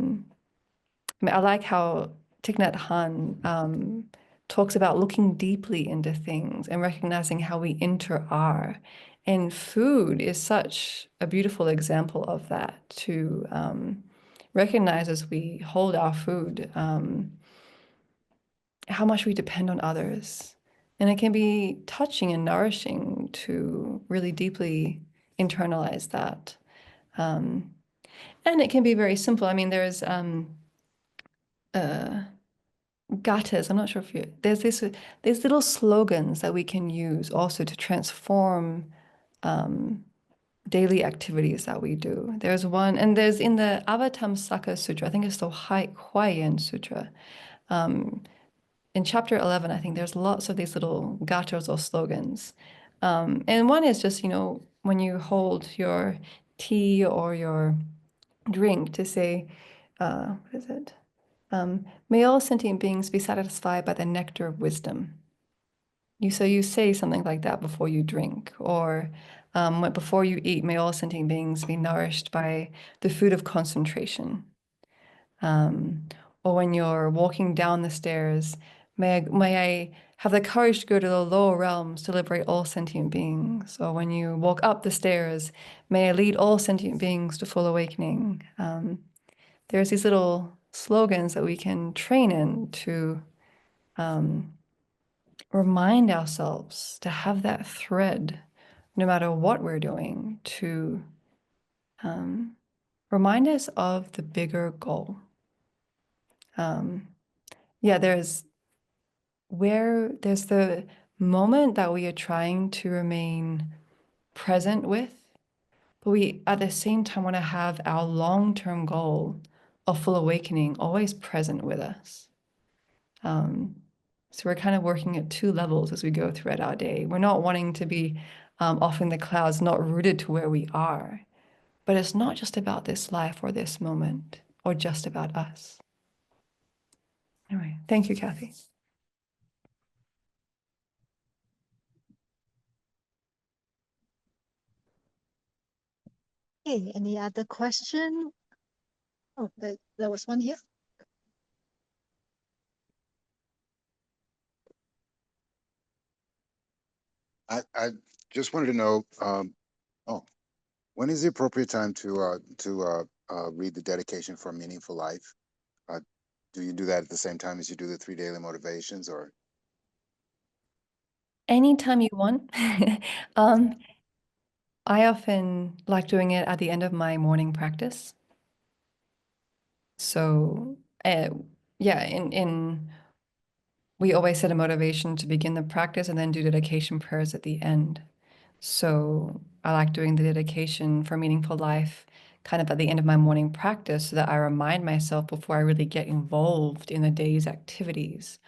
like how Thich Nhat Hanh talks about looking deeply into things and recognizing how we are. And food is such a beautiful example of that, to recognize as we hold our food how much we depend on others. And it can be touching and nourishing to really deeply internalize that. And it can be very simple. I mean, there's gathas. I'm not sure if there's little slogans that we can use also to transform daily activities that we do. There's one, and there's in the Avatamsaka Sutra, I think it's the Huayan Sutra. In chapter 11, I think there's lots of these little gathas or slogans. And one is just, you know, when you hold your tea or your drink to say, what is it? May all sentient beings be satisfied by the nectar of wisdom. So you say something like that before you drink, or before you eat, may all sentient beings be nourished by the food of concentration. Or when you're walking down the stairs, may I have the courage to go to the lower realms to liberate all sentient beings. Or when you walk up the stairs, may I lead all sentient beings to full awakening. There's these little slogans that we can train in to remind ourselves to have that thread, no matter what we're doing, to remind us of the bigger goal. Yeah, there's the moment that we are trying to remain present with, but we at the same time want to have our long-term goal of full awakening always present with us. So we're kind of working at two levels as we go throughout our day. We're not wanting to be off in the clouds, not rooted to where we are. But it's not just about this life or this moment or just about us. Anyway, thank you, Kathy. Okay, any other question? Oh, there was one here. I just wanted to know, oh, when is the appropriate time to read the dedication for a meaningful life? Do you do that at the same time as you do the 3 daily motivations, or? Anytime you want. I often like doing it at the end of my morning practice. So, yeah, we always set a motivation to begin the practice and then do dedication prayers at the end. So I like doing the dedication for meaningful life kind of at the end of my morning practice so that I remind myself before I really get involved in the day's activities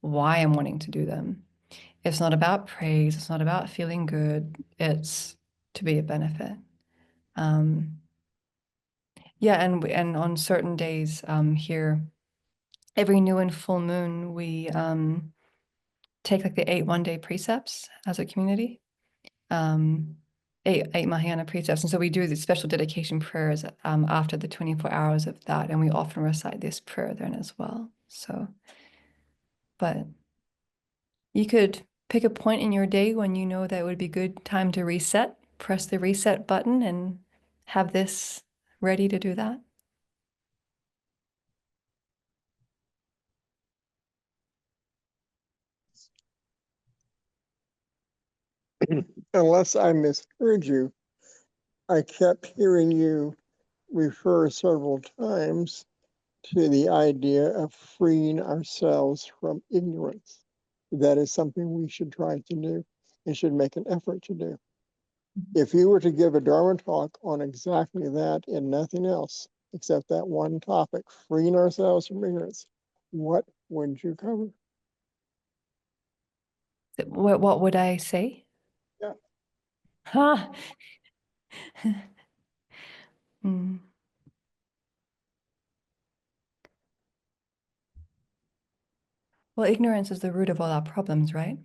why I'm wanting to do them. It's not about praise, it's not about feeling good, it's to be a benefit. Yeah, and on certain days here, every new and full moon, we take like the 8 one-day precepts as a community. Eight Mahayana precepts. And so we do the special dedication prayers after the 24 hours of that. And we often recite this prayer then as well. So, but you could pick a point in your day when you know that would be good time to reset, press the reset button and have this ready to do that. Unless I misheard you, I kept hearing you refer several times to the idea of freeing ourselves from ignorance. That is something we should try to do and should make an effort to do. If you were to give a Dharma talk on exactly that and nothing else except that one topic, freeing ourselves from ignorance, what would you cover? What would I say? Yeah. Huh. Mm. Well, ignorance is the root of all our problems, right?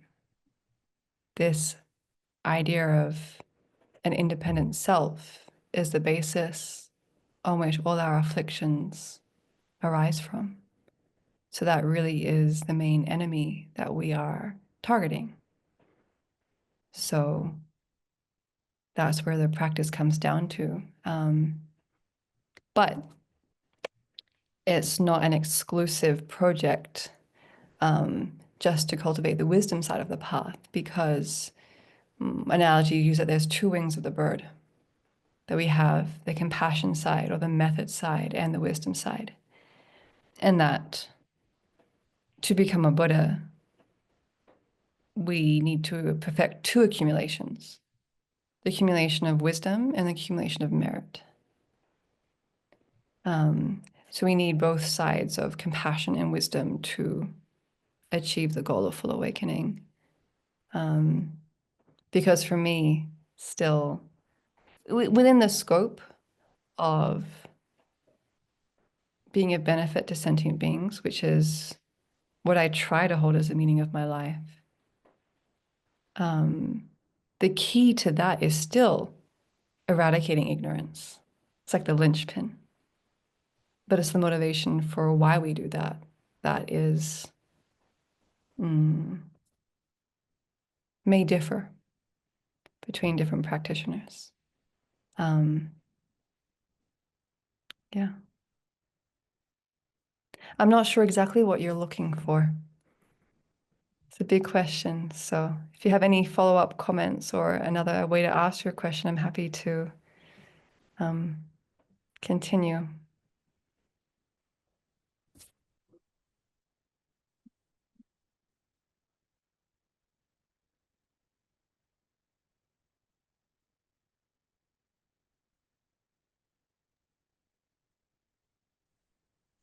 This idea of an independent self is the basis on which all our afflictions arise from. So that really is the main enemy that we are targeting. So that's where the practice comes down to. But it's not an exclusive project just to cultivate the wisdom side of the path, because analogy you use that there's 2 wings of the bird, that we have the compassion side or the method side and the wisdom side. And that to become a Buddha, we need to perfect 2 accumulations, the accumulation of wisdom and the accumulation of merit. So we need both sides of compassion and wisdom to achieve the goal of full awakening. Because for me, still, within the scope of being a benefit to sentient beings, which is what I try to hold as the meaning of my life, the key to that is still eradicating ignorance. It's like the linchpin. But it's the motivation for why we do that that is may differ between different practitioners. Yeah. I'm not sure exactly what you're looking for. It's a big question. So if you have any follow-up comments or another way to ask your question, I'm happy to continue.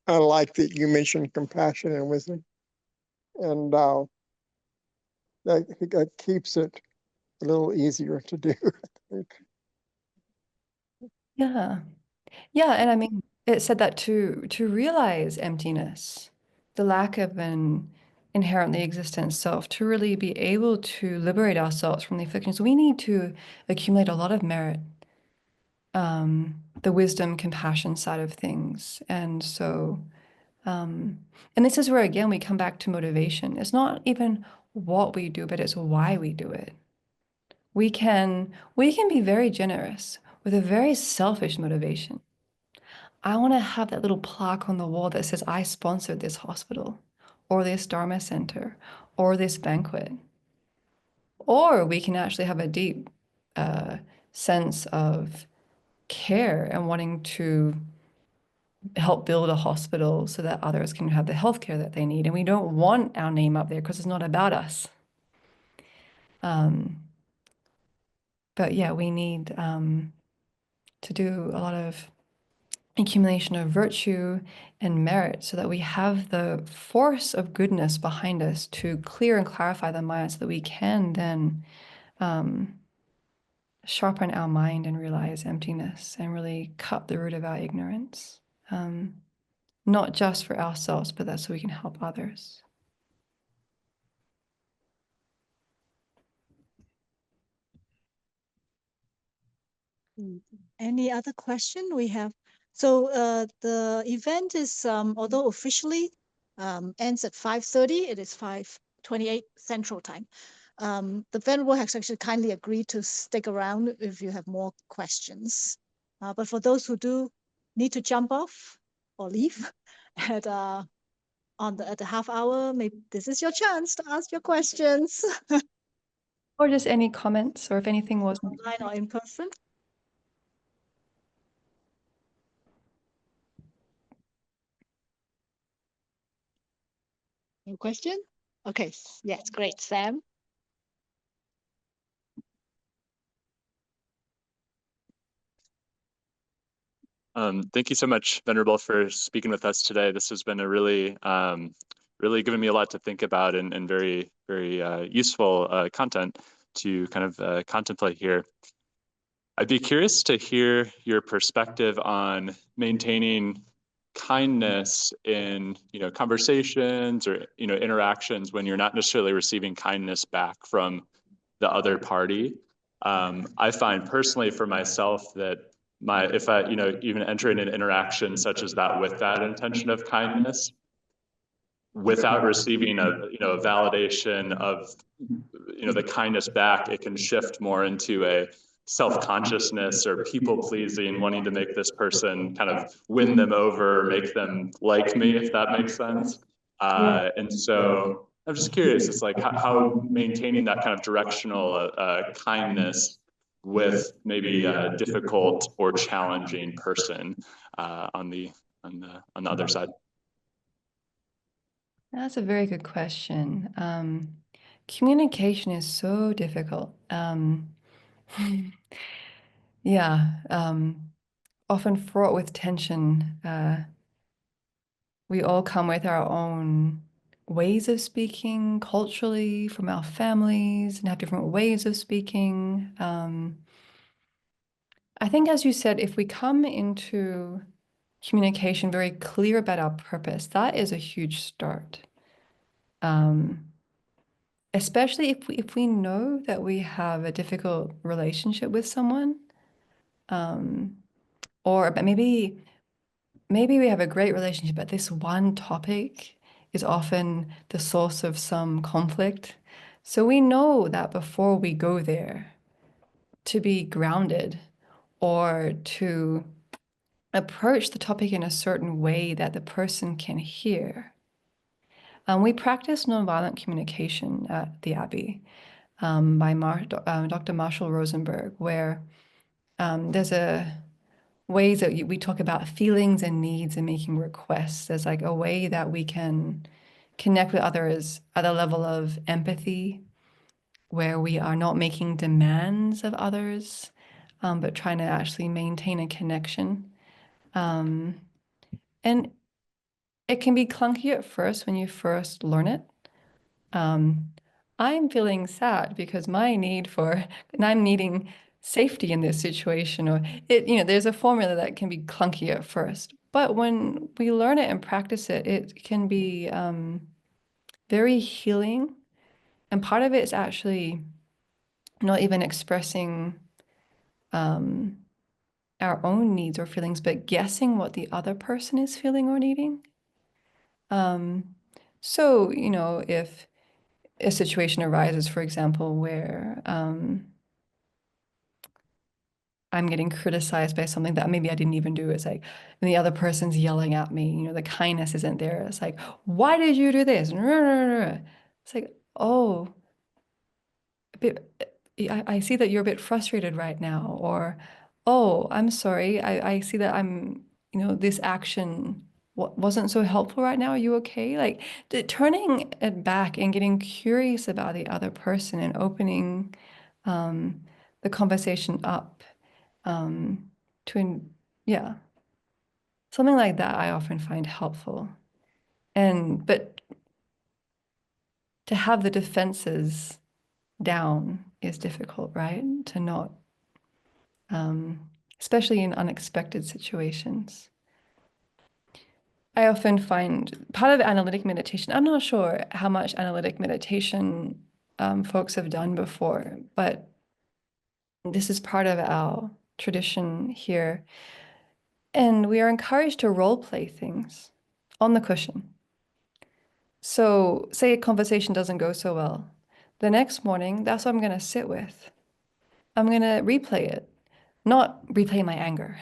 I like that you mentioned compassion and wisdom, and that keeps it a little easier to do. I think. Yeah. Yeah, and I mean, it said that to realize emptiness, the lack of an inherently existent self, to really be able to liberate ourselves from the afflictions, we need to accumulate a lot of merit. the wisdom, compassion side of things. And so, and this is where, again, we come back to motivation. It's not even what we do, but it's why we do it. We can be very generous with a very selfish motivation. I want to have that little plaque on the wall that says, I sponsored this hospital, or this Dharma center, or this banquet. Or we can actually have a deep sense of care and wanting to help build a hospital so that others can have the healthcare that they need. And we don't want our name up there because it's not about us. But yeah, we need to do a lot of accumulation of virtue and merit so that we have the force of goodness behind us to clear and clarify the mind so that we can then sharpen our mind and realize emptiness and really cut the root of our ignorance. Not just for ourselves, but that's so we can help others. Any other question we have? So the event is, although officially ends at 5:30, it is 5:28 Central Time. The Venerable has actually kindly agreed to stick around if you have more questions. But for those who do need to jump off or leave at at the half hour, maybe this is your chance to ask your questions Or just any comments, or if anything wasn't. online or in person. Any question? Okay, yes, great, Sam. Thank you so much, Venerable, for speaking with us today. This has been a really, really given me a lot to think about and very, very useful content to kind of contemplate here. I'd be curious to hear your perspective on maintaining kindness in, conversations or, interactions when you're not necessarily receiving kindness back from the other party. I find personally for myself that if I, even entering an interaction such as that with that intention of kindness, without receiving a validation of, the kindness back, it can shift more into a self-consciousness or people pleasing, wanting to make this person kind of win them over, make them like me, if that makes sense. And so I'm just curious, it's like how maintaining that kind of directional kindness with maybe a difficult or challenging person on the other side. That's a very good question. Communication is so difficult. Yeah, often fraught with tension. We all come with our own ways of speaking culturally from our families and have different ways of speaking. I think, as you said, if we come into communication very clear about our purpose, that is a huge start. Especially if we know that we have a difficult relationship with someone, but maybe we have a great relationship, but this one topic is often the source of some conflict. So we know that before we go there, to be grounded or to approach the topic in a certain way that the person can hear. We practice nonviolent communication at the Abbey by Dr. Marshall Rosenberg, where there's ways that we talk about feelings and needs and making requests. There's like a way that we can connect with others at a level of empathy, where we are not making demands of others, but trying to actually maintain a connection. And it can be clunky at first when you first learn it. I'm feeling sad because and I'm needing safety in this situation, or there's a formula that can be clunky at first. But when we learn it and practice it, it can be very healing. And part of it is actually not even expressing our own needs or feelings, but guessing what the other person is feeling or needing. So, you know, if a situation arises, for example, where I'm getting criticized by something that maybe I didn't even do. It's like, and the other person's yelling at me, you know, the kindness isn't there. It's like, why did you do this? It's like, oh, a bit, I see that you're a bit frustrated right now. Or, oh, I'm sorry. I see that you know, this action wasn't so helpful right now. Are you okay? Like turning it back and getting curious about the other person and opening the conversation up yeah, something like that I often find helpful. But to have the defenses down is difficult, right? To not, especially in unexpected situations. I often find part of analytic meditation, I'm not sure how much analytic meditation folks have done before, but this is part of our tradition here. And we are encouraged to role play things on the cushion. So, say a conversation doesn't go so well. The next morning, that's what I'm going to sit with. I'm going to replay it, not replay my anger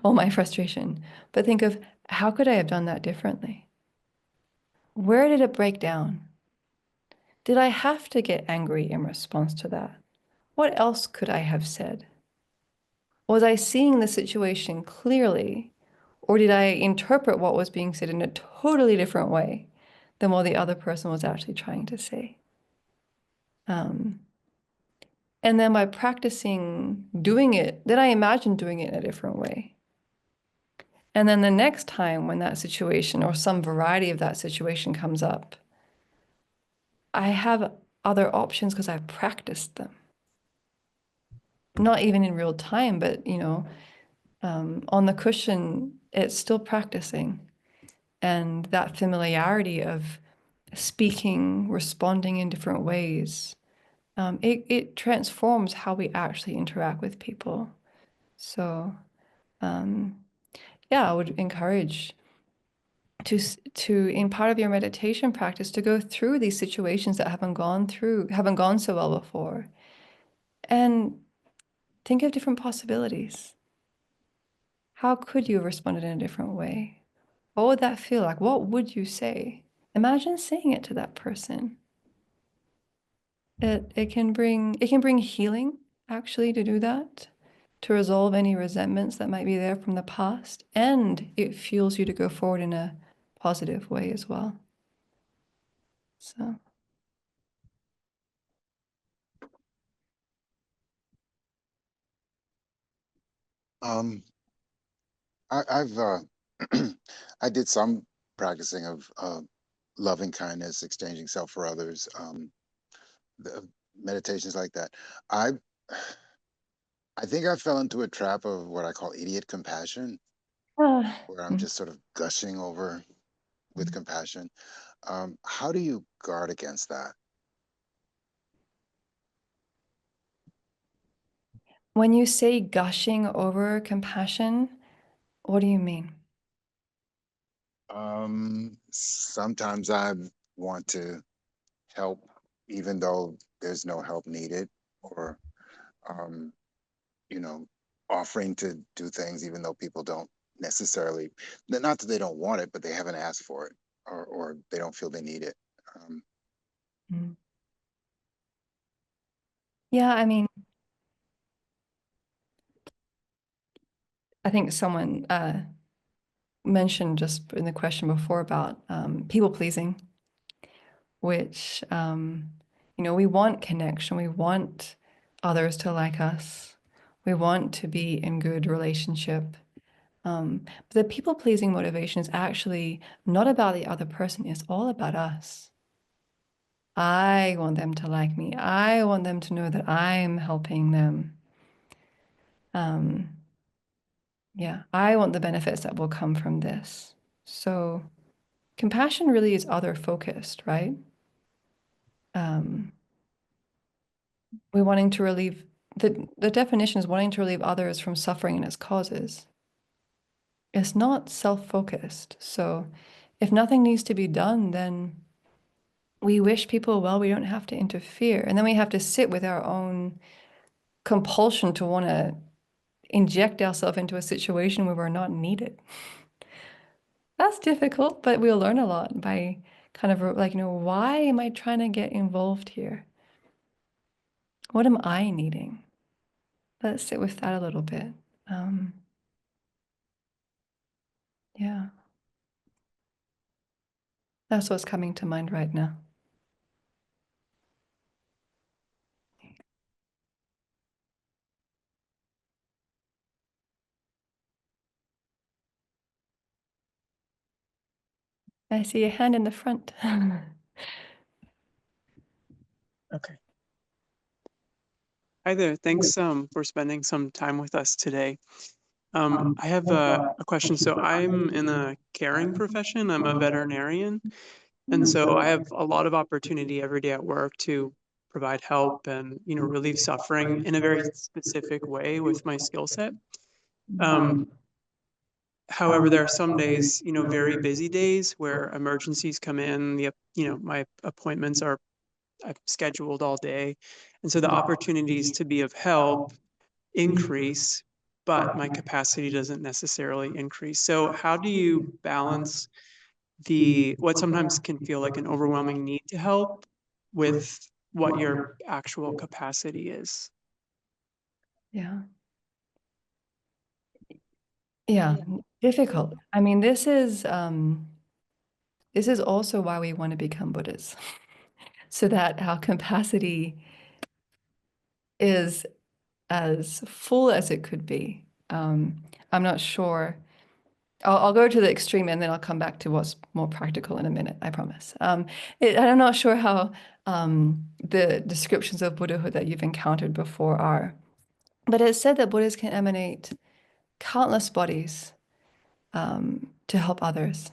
or my frustration, but think of how could I have done that differently? Where did it break down? Did I have to get angry in response to that? What else could I have said? Was I seeing the situation clearly, or did I interpret what was being said in a totally different way than what the other person was actually trying to say? And then by practicing doing it, then I imagine doing it in a different way. And then the next time when that situation or some variety of that situation comes up, I have other options because I've practiced them. Not even in real time, but, you know, on the cushion, it's still practicing. And that familiarity of speaking, responding in different ways, it transforms how we actually interact with people. So, yeah, I would encourage to in part of your meditation practice to go through these situations that haven't gone so well before, and think of different possibilities. How could you have responded in a different way? What would that feel like? What would you say? Imagine saying it to that person. It can bring healing actually to do that, to resolve any resentments that might be there from the past, and it fuels you to go forward in a positive way as well. So I've I did some practicing of loving kindness, exchanging self for others, the meditations like that. I I think I fell into a trap of what I call idiot compassion, where I'm just sort of gushing over with compassion. How do you guard against that? when you say gushing over compassion, what do you mean? Sometimes I want to help even though there's no help needed, or um, you know, offering to do things even though people don't necessarily, not that they don't want it, but they haven't asked for it, or they don't feel they need it. Mm. Yeah, I mean, I think someone mentioned just in the question before about people pleasing, which, you know, we want connection. We want others to like us. We want to be in good relationship. But the people pleasing motivation is actually not about the other person, it's all about us. I want them to like me. I want them to know that I'm helping them. Yeah, I want the benefits that will come from this. So compassion really is other focused, right? We're wanting to relieve the definition is wanting to relieve others from suffering and its causes. It's not self-focused. So if nothing needs to be done, then we wish people well, we don't have to interfere. And then we have to sit with our own compulsion to want to inject ourselves into a situation where we're not needed. That's difficult, but we'll learn a lot by kind of like, why am I trying to get involved here? What am I needing? Let's sit with that a little bit. Yeah. That's what's coming to mind right now. I see a hand in the front. Okay. Hi there. Thanks for spending some time with us today. I have a question. So I'm in a caring profession. I'm a veterinarian. And so I have a lot of opportunity every day at work to provide help and, relieve suffering in a very specific way with my skill set. However, there are some days, very busy days where emergencies come in, my appointments are I've scheduled all day. And so the opportunities to be of help increase, but my capacity doesn't necessarily increase. So how do you balance what sometimes can feel like an overwhelming need to help with what your actual capacity is? Yeah. Yeah, difficult. I mean, this is also why we want to become Buddhas, so that our capacity is as full as it could be. I'm not sure. I'll go to the extreme and then I'll come back to what's more practical in a minute, I promise. I'm not sure how the descriptions of Buddhahood that you've encountered before are, but it's said that Buddhas can emanate countless bodies to help others,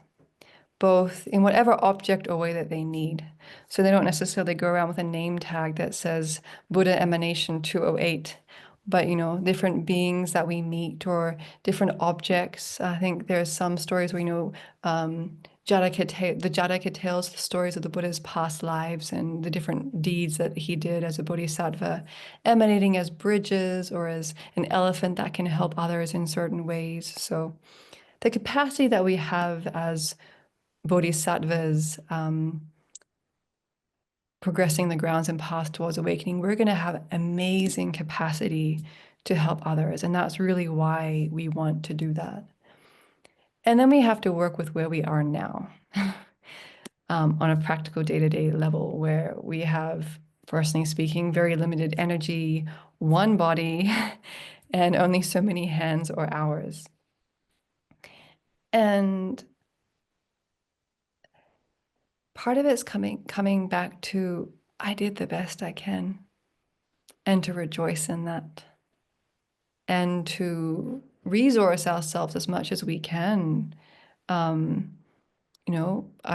both in whatever object or way that they need. So they don't necessarily go around with a name tag that says Buddha Emanation 208, but different beings that we meet or different objects. I think there's some stories we know the Jataka tales, the stories of the Buddha's past lives and the different deeds that he did as a bodhisattva, emanating as bridges or as an elephant that can help others in certain ways. So the capacity that we have as bodhisattvas progressing the grounds and path towards awakening, we're going to have amazing capacity to help others. And that's really why we want to do that. And then we have to work with where we are now on a practical day-to-day level, where we have, personally speaking, very limited energy, one body, and only so many hands or hours. And part of it's coming back to, I did the best I can, and to rejoice in that, and to resource ourselves as much as we can. I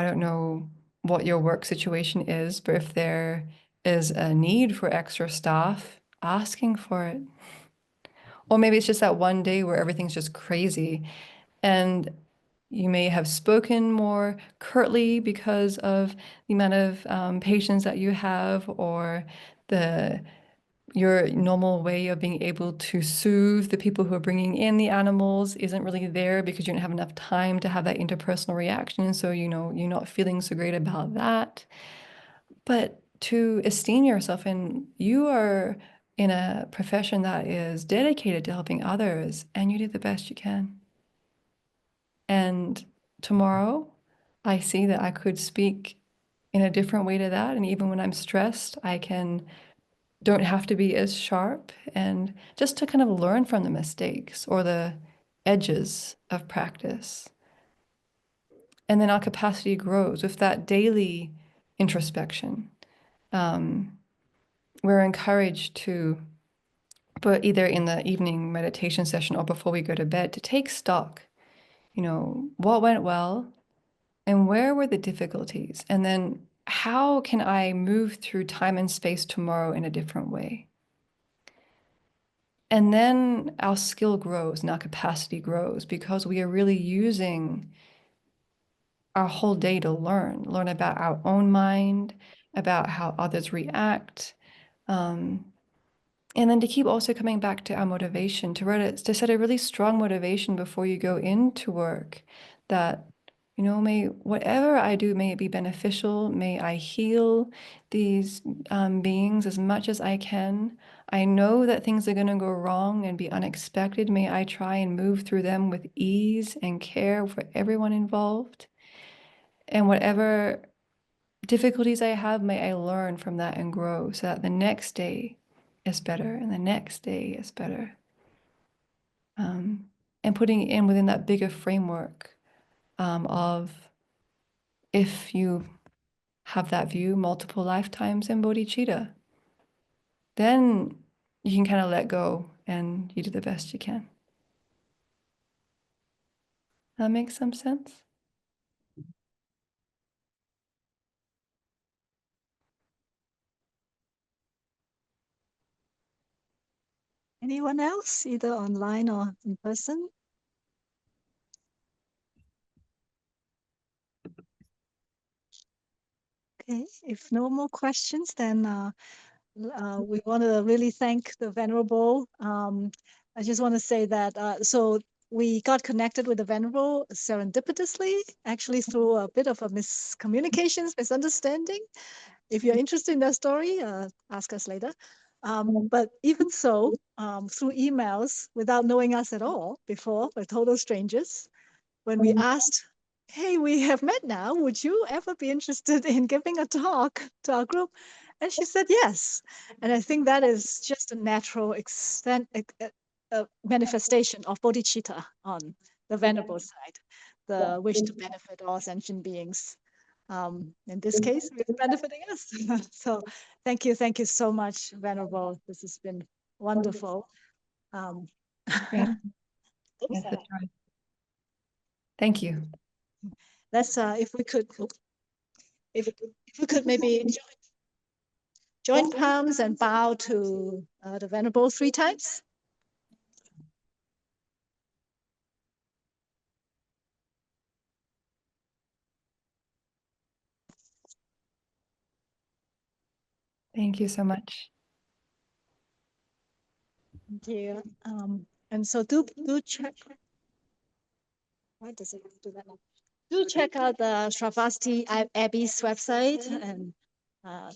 don't know what your work situation is, but if there is a need for extra staff, asking for it. Or maybe it's just that one day where everything's just crazy and you may have spoken more curtly because of the amount of patience that you have, or your normal way of being able to soothe the people who are bringing in the animals isn't really there because you don't have enough time to have that interpersonal reaction. So, you're not feeling so great about that. But to esteem yourself, and you are in a profession that is dedicated to helping others, and you did the best you can. And tomorrow, I see that I could speak in a different way to that. And even when I'm stressed, don't have to be as sharp, and just to kind of learn from the mistakes or the edges of practice. And then our capacity grows with that daily introspection. We're encouraged to, but either in the evening meditation session or before we go to bed, to take stock. What went well and where were the difficulties? And then how can I move through time and space tomorrow in a different way? And then our skill grows and our capacity grows because we are really using our whole day to learn about our own mind, about how others react, and then to keep also coming back to our motivation, to set a really strong motivation before you go into work that, may whatever I do, may it be beneficial, may I heal these beings as much as I can. I know that things are going to go wrong and be unexpected. May I try and move through them with ease and care for everyone involved. And whatever difficulties I have, may I learn from that and grow so that the next day is better and the next day is better. And putting in within that bigger framework of if you have that view, multiple lifetimes in bodhicitta, then you can kind of let go and you do the best you can. That makes some sense? Anyone else, either online or in person? Okay, if no more questions, then we want to really thank the Venerable. I just want to say that, so we got connected with the Venerable serendipitously, actually through a bit of a misunderstanding. If you're interested in that story, ask us later. But even so, through emails, without knowing us at all before, we're total strangers, when we asked, hey, we have met now, would you ever be interested in giving a talk to our group? And she said yes. And I think that is just a natural manifestation of bodhicitta on the Venerable side, the wish to benefit all sentient beings. In this case, it's benefiting us. So thank you so much, Venerable. This has been wonderful. Great. Yes, that's right. Thank you. Let's if we could maybe join palms and bow to the Venerable 3 times. Thank you so much. Thank you. And so do check. Why does it do that now? Do check out the Shravasti Abbey's website, and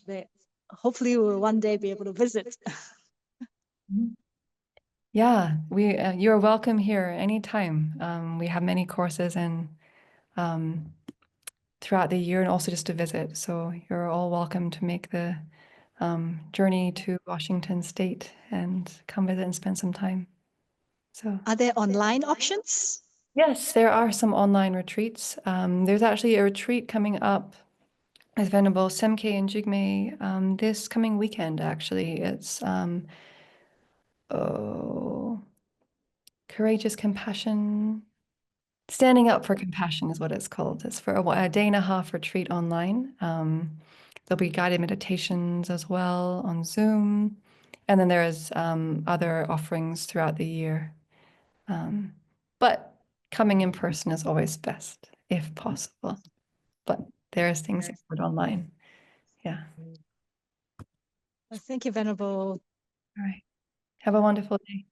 they hopefully will one day be able to visit. Yeah, you're welcome here anytime. We have many courses and throughout the year and also just to visit. So you're all welcome to make the journey to Washington State and come visit and spend some time. So Are there online options? yes, there are some online retreats. There's actually a retreat coming up with Venerable Semke and Jigme this coming weekend, actually. It's Courageous Compassion. Standing Up for Compassion is what it's called. It's for a day and a half retreat online. There'll be guided meditations as well on Zoom. And then there's other offerings throughout the year. But coming in person is always best, if possible. But there's things offered online. Yeah. Thank you, Venerable. All right. Have a wonderful day.